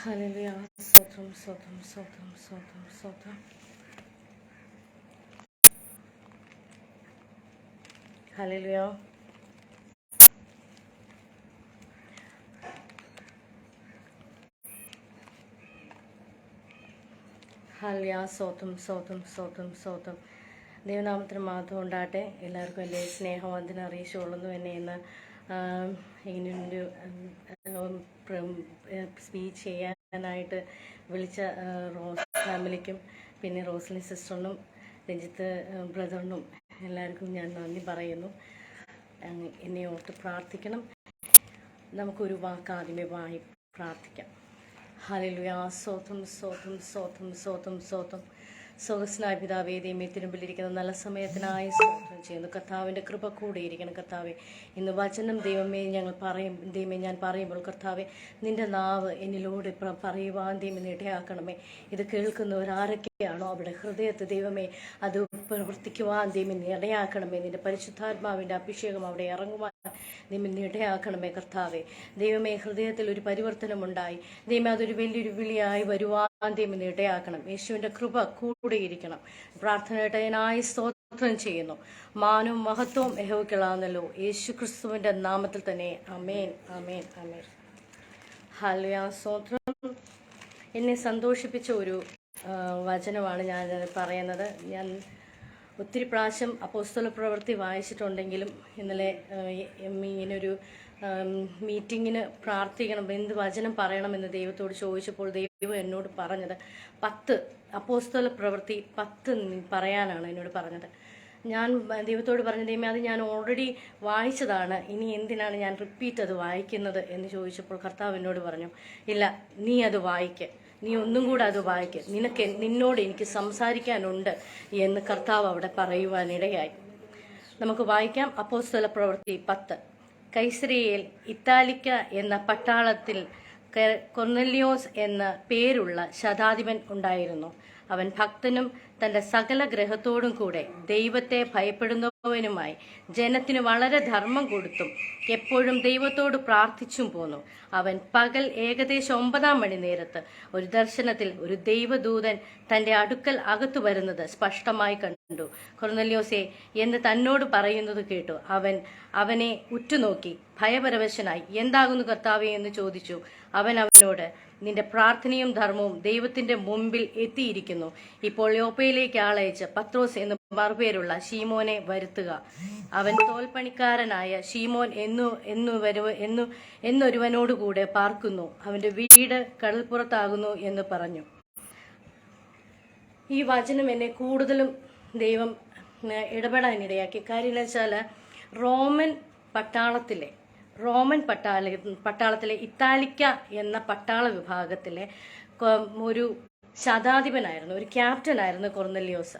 Hallelujah. സ്തോത്രം സ്തോത്രം സ്തോത്രം സ്തോത്രം സ്തോത്രം. ഹല്ലേലൂയ. ഹല്ലേലൂയ. സ്തോത്രം സ്തോത്രം സ്തോത്രം സ്തോത്രം. ദൈവനാമത്തിന് മാത്രം ഉണ്ടാകട്ടെ. എല്ലാവർക്കും എൻ്റെ സ്നേഹവന്ദനം അറിയിച്ചുകൊള്ളുന്നു. എന്നെ ഇന്ന് ഇങ്ങനൊരു സ്പീച്ച് ചെയ്യാനായിട്ട് വിളിച്ച റോസ് ഫാമിലിക്കും പിന്നെ റോസ്ലി സിസ്റ്ററിനും രഞ്ജിത്ത് ബ്രദറിനും എല്ലാവർക്കും ഞാൻ നന്ദി പറയുന്നു. എന്നെ ഓർത്ത് പ്രാർത്ഥിക്കണം. നമുക്കൊരു വാക്ക് ആദ്യമേ പ്രാർത്ഥിക്കാം. ഹല്ലേലൂയ. സ്തോത്രം സ്തോത്രം സ്തോത്രം സ്തോത്രം സ്തോത്രം. സ്വർഗ്ഗസ്ഥനായ പിതാവേ, ദൈവമേ, തിരുമ്പിലിരിക്കുന്ന നല്ല സമയത്തിനായി സ്തോത്രം ചെയ്യുന്നു. കർത്താവിൻ്റെ കൃപ കൂടെ ഇരിക്കണം. കർത്താവെ, ഇന്ന് വചനം ദൈവമേ ദൈവമേ ഞാൻ പറയുമ്പോൾ കർത്താവെ, നിൻ്റെ നാവ് എന്നിലൂടെ പറയുവാൻ ദൈവം ഇടയാക്കണമേ. ഇത് കേൾക്കുന്നവരാരൊക്കെയാണോ അവിടെ ഹൃദയത്തെ ദൈവമേ അത് പ്രവർത്തിക്കുവാൻ ദൈവം ഇടയാക്കണമേ. നിൻ്റെ പരിശുദ്ധാത്മാവിൻ്റെ അഭിഷേകം അവിടെ ഇറങ്ങുവാൻ ദൈവം ഇടയാക്കണമേ. കർത്താവെ, ദൈവമേ, ഹൃദയത്തിൽ ഒരു പരിവർത്തനമുണ്ടായി ദൈവമേ അതൊരു വലിയൊരു വിളിയായി വരുവാൻ ദൈവം ഇടയാക്കണം. യേശുവിൻ്റെ കൃപ കൂടെ ഇരിക്കണം. പ്രാർത്ഥനയായി സ്തോത്രം ചെയ്യുന്നു. മാനവും മഹത്വവും യഹോവയ്ക്കുള്ളതാണല്ലോ. യേശു ക്രിസ്തുവിൻ്റെ നാമത്തിൽ തന്നെ ആമേൻ ആമേൻ ആമേൻ. ഹല്ലേലൂയ. സ്തോത്രം. എന്നെ സന്തോഷിപ്പിച്ച ഒരു വചനമാണ് ഞാൻ പറയുന്നത്. ഞാൻ ഒത്തിരി പ്രാവശ്യം അപ്പോസ്തല പ്രവൃത്തി വായിച്ചിട്ടുണ്ടെങ്കിലും ഇന്നലെ ഇങ്ങനൊരു മീറ്റിങ്ങിന് പ്രാർത്ഥിക്കണം, എന്ത് വചനം പറയണമെന്ന് ദൈവത്തോട് ചോദിച്ചപ്പോൾ ദൈവം എന്നോട് പറഞ്ഞത് 10 അപ്പോസ്തല പ്രവൃത്തി 10 പറയാനാണ് എന്നോട് പറഞ്ഞത്. ഞാൻ ദൈവത്തോട് പറഞ്ഞ ദൈവമേ, അത് ഞാൻ ഓൾറെഡി വായിച്ചതാണ്, ഇനി എന്തിനാണ് ഞാൻ റിപ്പീറ്റ് അത് വായിക്കുന്നത് എന്ന് ചോദിച്ചപ്പോൾ കർത്താവ് എന്നോട് പറഞ്ഞു, ഇല്ല, നീ അത് വായിക്ക്, നീ ഒന്നും കൂടെ അത് വായിക്ക്, നിന്നോട് എനിക്ക് സംസാരിക്കാനുണ്ട് എന്ന് കർത്താവ് അവിടെ പറയുവാനിടയായി. നമുക്ക് വായിക്കാം. അപ്പോസ്തല പ്രവൃത്തി 10. കൈസരിയയിൽ ഇത്താലിക്ക എന്ന പട്ടാളത്തിൽ കൊർന്നല്യോസ് എന്ന പേരുള്ള ശതാധിപൻ ഉണ്ടായിരുന്നു. അവൻ ഭക്തനും തൻ്റെ സകല ഗ്രഹത്തോടും കൂടെ ദൈവത്തെ ഭയപ്പെടുന്നവനുമായി ജനത്തിന് വളരെ ധർമ്മം കൊടുത്തും എപ്പോഴും ദൈവത്തോട് പ്രാർത്ഥിച്ചും പോന്നു. അവൻ പകൽ ഏകദേശം 9 മണി നേരത്ത് ഒരു ദർശനത്തിൽ ഒരു ദൈവദൂതൻ തൻ്റെ അടുക്കൽ അകത്തു വരുന്നത് സ്പഷ്ടമായി കണ്ടു. കൊർന്നല്യോസേ എന്ന് തന്നോട് പറയുന്നത് കേട്ടു. അവനെ ഉറ്റുനോക്കി ഭയപരവശനായി, എന്താകുന്നു കർത്താവേ എന്ന് ചോദിച്ചു. അവനോട്, നിന്റെ പ്രാർത്ഥനയും ധർമ്മവും ദൈവത്തിന്റെ മുമ്പിൽ എത്തിയിരിക്കുന്നു. ഇപ്പോൾ യോപ്പയിലേക്ക് ആളയച്ച് പത്രോസ് എന്ന് മറുപേരുള്ള ശീമോനെ വരുത്തുക. അവൻ തോൽപ്പണിക്കാരനായ ശീമോൻ എന്നൊരുവനോടുകൂടെ പാർക്കുന്നു. അവന്റെ വീട് കടൽപ്പുറത്താകുന്നു എന്ന് പറഞ്ഞു. ഈ വചനം എന്നെ കൂടുതലും ദൈവം ഇടപെടാനിടയാക്കി. കാര്യം എന്ന് വെച്ചാൽ റോമൻ പട്ടാളത്തിലെ ഇത്താലിക്ക എന്ന പട്ടാള വിഭാഗത്തിലെ ഒരു ശതാധിപനായിരുന്നു, ഒരു ക്യാപ്റ്റനായിരുന്നു കൊർന്നല്യോസ്.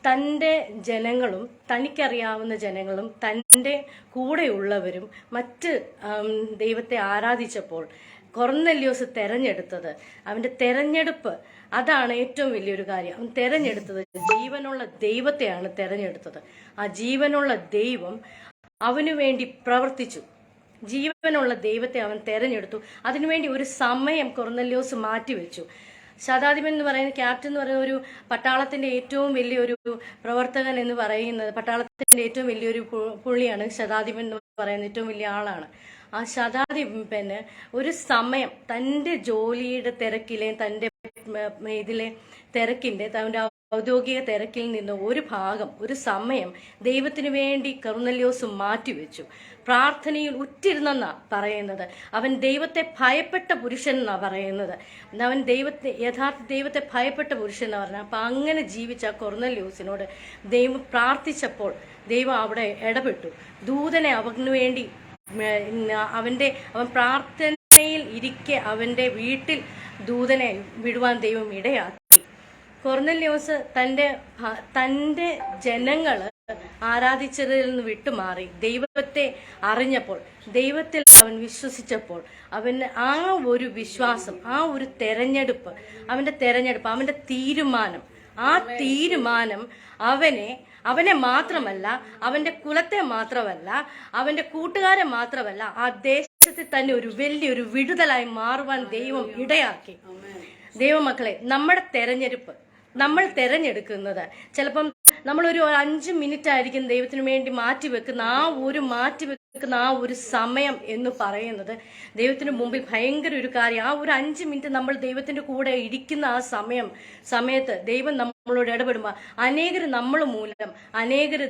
തൻ്റെ ജനങ്ങളും തനിക്കറിയാവുന്ന ജനങ്ങളും തൻ്റെ കൂടെയുള്ളവരും മറ്റ് ദൈവത്തെ ആരാധിച്ചപ്പോൾ കൊർന്നല്യോസ് തെരഞ്ഞെടുത്തത്, അവൻ്റെ തെരഞ്ഞെടുപ്പ് അതാണ് ഏറ്റവും വലിയൊരു കാര്യം. അവൻ തെരഞ്ഞെടുത്തത് ജീവനുള്ള ദൈവത്തെയാണ് തെരഞ്ഞെടുത്തത്. ആ ജീവനുള്ള ദൈവം അവനു വേണ്ടി പ്രവർത്തിച്ചു. ജീവനുള്ള ദൈവത്തെ അവൻ തെരഞ്ഞെടുത്തു. അതിനുവേണ്ടി ഒരു സമയം കൊർന്നല്യോസ് മാറ്റിവെച്ചു. ശതാധിപൻ എന്ന് പറയുന്ന, ക്യാപ്റ്റൻ എന്ന് പറയുന്ന ഒരു പട്ടാളത്തിന്റെ ഏറ്റവും വലിയൊരു പ്രവർത്തകൻ എന്ന് പറയുന്നത്, പട്ടാളത്തിന്റെ ഏറ്റവും വലിയൊരു പുള്ളിയാണ് ശതാധിപൻ എന്ന് പറയുന്ന ഏറ്റവും വലിയ ആളാണ്. ആ ശതാധിപന് ഒരു സമയം തൻ്റെ ജോലിയുടെ തിരക്കിലെ, തൻ്റെ ഇതിലെ തിരക്കിന്റെ, തൻ്റെ ഔദ്യോഗിക തിരക്കിൽ നിന്ന് ഒരു സമയം ദൈവത്തിന് വേണ്ടി കൊർന്നല്യോസ് മാറ്റിവെച്ചു. പ്രാർത്ഥനയിൽ ഉറ്റിരുന്നെന്നാ പറയുന്നത്. അവൻ ദൈവത്തെ ഭയപ്പെട്ട പുരുഷൻ എന്നാ പറയുന്നത്. അവൻ യഥാർത്ഥ ദൈവത്തെ ഭയപ്പെട്ട പുരുഷൻ എന്ന് പറഞ്ഞാൽ, അപ്പൊ അങ്ങനെ ജീവിച്ച കൊർന്നല്യോസിനോട് ദൈവം പ്രാർത്ഥിച്ചപ്പോൾ ദൈവം അവിടെ ഇടപെട്ടു. ദൂതനെ അവന് വേണ്ടി അവൻ പ്രാർത്ഥനയിൽ ഇരിക്കെ അവന്റെ വീട്ടിൽ ദൂതനെ വിടുവാൻ ദൈവം ഇടയാക്കി. കൊർന്നല്യോസ് തൻ്റെ ജനങ്ങള് ആരാധിച്ചതിൽ നിന്ന് വിട്ടുമാറി ദൈവത്തെ അറിഞ്ഞപ്പോൾ, ദൈവത്തിൽ അവൻ വിശ്വസിച്ചപ്പോൾ, അവന് ആ ഒരു വിശ്വാസം, ആ ഒരു തെരഞ്ഞെടുപ്പ്, അവന്റെ തീരുമാനം, ആ തീരുമാനം അവനെ മാത്രമല്ല, അവന്റെ കുലത്തെ മാത്രമല്ല, അവന്റെ കൂട്ടുകാരെ മാത്രമല്ല, ആ ദേശത്തിൽ തന്നെ ഒരു വലിയൊരു വിടുതലായി മാറുവാൻ ദൈവം ഇടയാക്കി. ദൈവമക്കളെ, നമ്മുടെ തെരഞ്ഞെടുപ്പ്, നമ്മൾ തിരഞ്ഞെടുക്കുന്നത് ചിലപ്പം നമ്മളൊരു 5 മിനിറ്റ് ആയിരിക്കും ദൈവത്തിന് വേണ്ടി മാറ്റിവെക്കുന്ന ആ ഒരു സമയം എന്ന് പറയുന്നത് ദൈവത്തിന് മുമ്പിൽ ഭയങ്കര ഒരു കാര്യം. ആ ഒരു 5 മിനിറ്റ് നമ്മൾ ദൈവത്തിന്റെ കൂടെ ഇരിക്കുന്ന ആ സമയത്ത് ദൈവം നമ്മളോട് ഇടപെടുമ്പോൾ അനേകർ നമ്മൾ മൂലം അനേകർ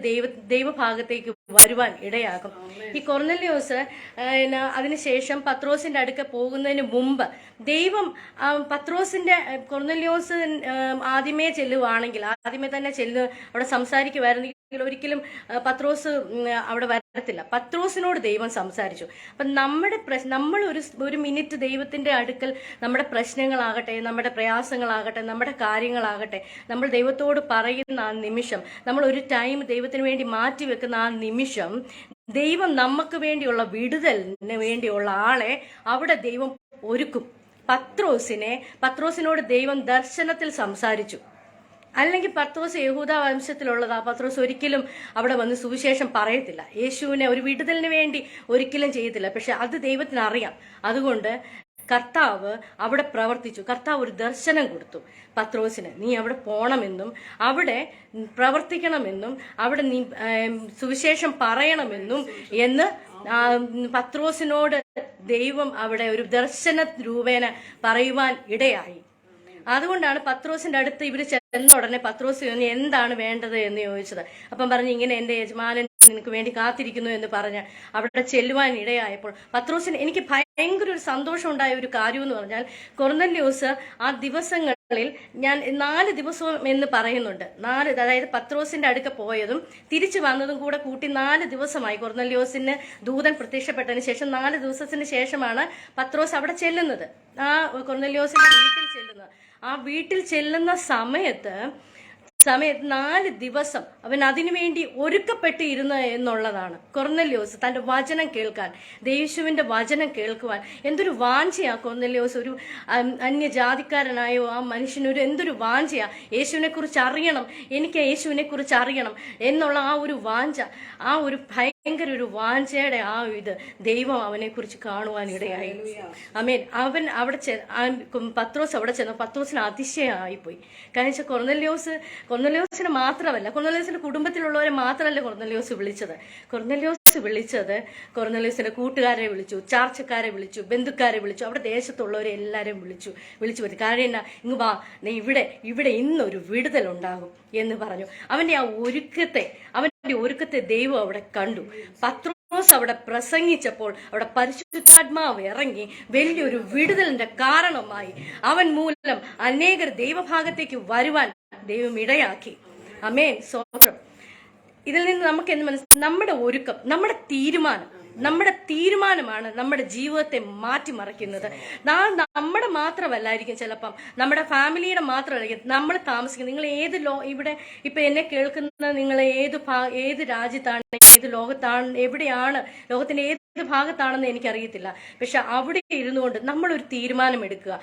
ദൈവഭാഗത്തേക്ക് വരുവാൻ ഇടയാകും. ഈ കൊർന്നല്യോസ് അതിനുശേഷം പത്രോസിന്റെ അടുക്ക പോകുന്നതിന് മുമ്പ് ദൈവം കൊർന്നല്യോസ് ആദ്യമേ തന്നെ അവിടെ സംസാരിക്കുമായിരുന്നെങ്കിൽ ഒരിക്കലും പത്രോസ് അവിടെ വരത്തില്ല. പത്രോസിനോട് ദൈവം സംസാരിച്ചു. അപ്പം നമ്മൾ ഒരു മിനിറ്റ് ദൈവത്തിന്റെ അടുക്കൽ നമ്മുടെ പ്രശ്നങ്ങളാകട്ടെ, നമ്മുടെ പ്രയാസങ്ങളാകട്ടെ, നമ്മുടെ കാര്യങ്ങളാകട്ടെ, നമ്മൾ ദൈവത്തോട് പറയുന്ന ആ നിമിഷം, നമ്മൾ ഒരു ടൈം ദൈവത്തിന് വേണ്ടി മാറ്റി വെക്കുന്ന ആ നിമിഷം, ദൈവം നമുക്ക് വേണ്ടിയുള്ള വിടുതലിന് വേണ്ടിയുള്ള ആളെ അവിടെ ദൈവം ഒരുക്കും. പത്രോസിനോട് ദൈവം ദർശനത്തിൽ സംസാരിച്ചു. അല്ലെങ്കിൽ പത്രോസ് യഹൂദ വംശത്തിലുള്ളതാ. പത്രോസ് ഒരിക്കലും അവിടെ വന്ന് സുവിശേഷം പറയത്തില്ല, യേശുവിനെ ഒരു വിടുതലിന് വേണ്ടി ഒരിക്കലും ചെയ്യത്തില്ല. പക്ഷെ അത് ദൈവത്തിന് അറിയാം. അതുകൊണ്ട് കർത്താവ് അവിടെ പ്രവർത്തിച്ചു. കർത്താവ് ഒരു ദർശനം കൊടുത്തു പത്രോസിന്. നീ അവിടെ പോണമെന്നും അവിടെ പ്രവർത്തിക്കണമെന്നും അവിടെ നീ സുവിശേഷം പറയണമെന്നും എന്ന് പത്രോസിനോട് ദൈവം അവിടെ ഒരു ദർശന രൂപേണ പറയുവാൻ ഇടയായി. അതുകൊണ്ടാണ് പത്രോസിന്റെ അടുത്ത് ഇവര് ചെന്ന ഉടനെ പത്രോസ് എന്താണ് വേണ്ടത് എന്ന് ചോദിച്ചത്. അപ്പം പറഞ്ഞു, ഇങ്ങനെ എന്റെ യജമാനൻ നിനക്ക് വേണ്ടി കാത്തിരിക്കുന്നു എന്ന് പറഞ്ഞ് അവിടെ ചെല്ലുവാൻ ഇടയായപ്പോൾ പത്രോസിന് എനിക്ക് ഭയങ്കര ഒരു സന്തോഷം ഉണ്ടായ ഒരു കാര്യം എന്ന് പറഞ്ഞാൽ, കൊർന്നല്യോസ് ആ ദിവസങ്ങളിൽ ഞാൻ 4 ദിവസവും എന്ന് പറയുന്നുണ്ട്. അതായത് പത്രോസിന്റെ അടുക്ക പോയതും തിരിച്ചു വന്നതും കൂടെ കൂട്ടി 4 ദിവസമായി. കൊർന്നല്യോസിന് ദൂതൻ പ്രത്യക്ഷപ്പെട്ടതിന് ശേഷം 4 ദിവസത്തിന് ശേഷമാണ് പത്രോസ് അവിടെ ചെല്ലുന്നത്, ആ കൊർന്നല്യോസിന്റെ വീട്ടിൽ ചെല്ലുന്നത്. ആ വീട്ടിൽ ചെല്ലുന്ന സമയത്ത് 4 ദിവസം അവൻ അതിനുവേണ്ടി ഒരുക്കപ്പെട്ടിരുന്നു എന്നുള്ളതാണ്. കൊർന്നല്യോസ് തന്റെ വചനം കേൾക്കാൻ, യേശുവിന്റെ വചനം കേൾക്കുവാൻ എന്തൊരു വാഞ്ചയാ കൊർന്നല്യോസ്. ഒരു അന്യജാതിക്കാരനായ ആ മനുഷ്യനൊരു എന്തൊരു വാഞ്ചയാ, യേശുവിനെ കുറിച്ച് അറിയണം, എനിക്ക് യേശുവിനെ കുറിച്ച് അറിയണം എന്നുള്ള ആ ഒരു വാഞ്ച, ആ ഒരു ഭയങ്കര ഒരു വാഞ്ചയുടെ ആ ഇത് ദൈവം അവനെ കുറിച്ച് കാണുവാൻ ഇടയായി. ആമേൻ. അവൻ അവിടെ പത്രോസ് അവിടെ ചെന്നു. പത്രോസിന് അതിശയമായിപ്പോയി. കാരണം കൊർന്നല്യോസിന് മാത്രമല്ല, കൊർന്നല്യോസിന്റെ കുടുംബത്തിലുള്ളവരെ മാത്രമല്ല കൊർന്നല്യോസ് വിളിച്ചത്. കൊർന്നല്യോസിന്റെ കൂട്ടുകാരെ വിളിച്ചു, ചാർച്ചക്കാരെ വിളിച്ചു, ബന്ധുക്കാരെ വിളിച്ചു, അവിടെ ദേശത്തുള്ളവരെ എല്ലാവരെയും വിളിച്ചു വരുത്തി. കാരണം എന്നാ, ഇങ്ങ് വാ, ഇവിടെ ഇന്നൊരു വിടുതൽ ഉണ്ടാകും എന്ന് പറഞ്ഞു. അവന്റെ ഒരുക്കത്തെ ദൈവം അവിടെ കണ്ടു. പത്രോസ് അവിടെ പ്രസംഗിച്ചപ്പോൾ അവിടെ പരിശുദ്ധാത്മാവ് ഇറങ്ങി വലിയൊരു വിടുതലിന്റെ കാരണമായി. അവൻ മൂലം അനേകർ ദൈവഭാഗത്തേക്ക് വരുവാൻ ദൈവം ഇടയാക്കി. ആമേൻ, സ്തോത്രം. ഇതിൽ നിന്ന് നമുക്ക് എന്ത് മനസ്സിലാക്കാം? നമ്മുടെ ഒരുക്കം, നമ്മുടെ തീരുമാനമാണ് നമ്മുടെ ജീവിതത്തെ മാറ്റിമറിക്കുന്നത്. നമ്മുടെ മാത്രമല്ലായിരിക്കും, ചിലപ്പം നമ്മുടെ ഫാമിലിയുടെ മാത്രമല്ലായിരിക്കും. നമ്മൾ താമസിക്കുന്നത്, നിങ്ങൾ ഇവിടെ ഇപ്പൊ എന്നെ കേൾക്കുന്ന നിങ്ങൾ ഏത് രാജ്യത്താണ്, ഏത് ലോകത്താണ്, എവിടെയാണ്, ലോകത്തിന്റെ ഏത് ഭാഗത്താണെന്ന് എനിക്കറിയത്തില്ല. പക്ഷെ അവിടെ ഇരുന്നുകൊണ്ട് നമ്മളൊരു തീരുമാനം എടുക്കുക.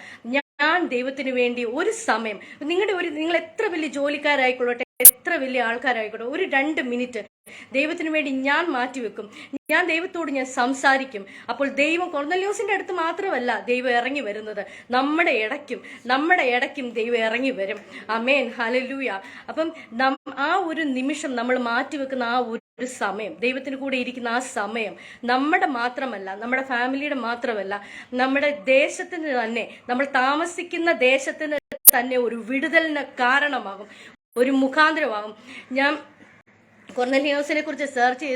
ഞാൻ ദൈവത്തിന് വേണ്ടി ഒരു സമയം, നിങ്ങൾ എത്ര വലിയ ജോലിക്കാരായിക്കൊള്ളട്ടെ, എത്ര വലിയ ആൾക്കാരായിക്കോട്ടെ, ഒരു 2 മിനിറ്റ് ദൈവത്തിന് വേണ്ടി ഞാൻ മാറ്റിവെക്കും. ഞാൻ ദൈവത്തോട് സംസാരിക്കും. അപ്പോൾ ദൈവം കൊർന്നല്യോസിന്റെ അടുത്ത് മാത്രമല്ല ദൈവം ഇറങ്ങി വരുന്നത്, നമ്മുടെ ഇടയ്ക്കും ദൈവം ഇറങ്ങി വരും. ആമേൻ, ഹല്ലേലൂയ. അപ്പം ആ ഒരു നിമിഷം നമ്മൾ മാറ്റിവെക്കുന്ന ആ ഒരു സമയം, ദൈവത്തിന് കൂടെ ഇരിക്കുന്ന ആ സമയം നമ്മുടെ മാത്രമല്ല, നമ്മുടെ ഫാമിലിയുടെ മാത്രമല്ല, നമ്മുടെ ദേശത്തിന് തന്നെ, നമ്മൾ താമസിക്കുന്ന ദേശത്തിന് തന്നെ ഒരു വിടുതലിന് കാരണമാകും, ഒരു മുഖാന്തരമാകും. ഞാൻ കൊർന്നല്യോസിനെ കുറിച്ച് സെർച്ച്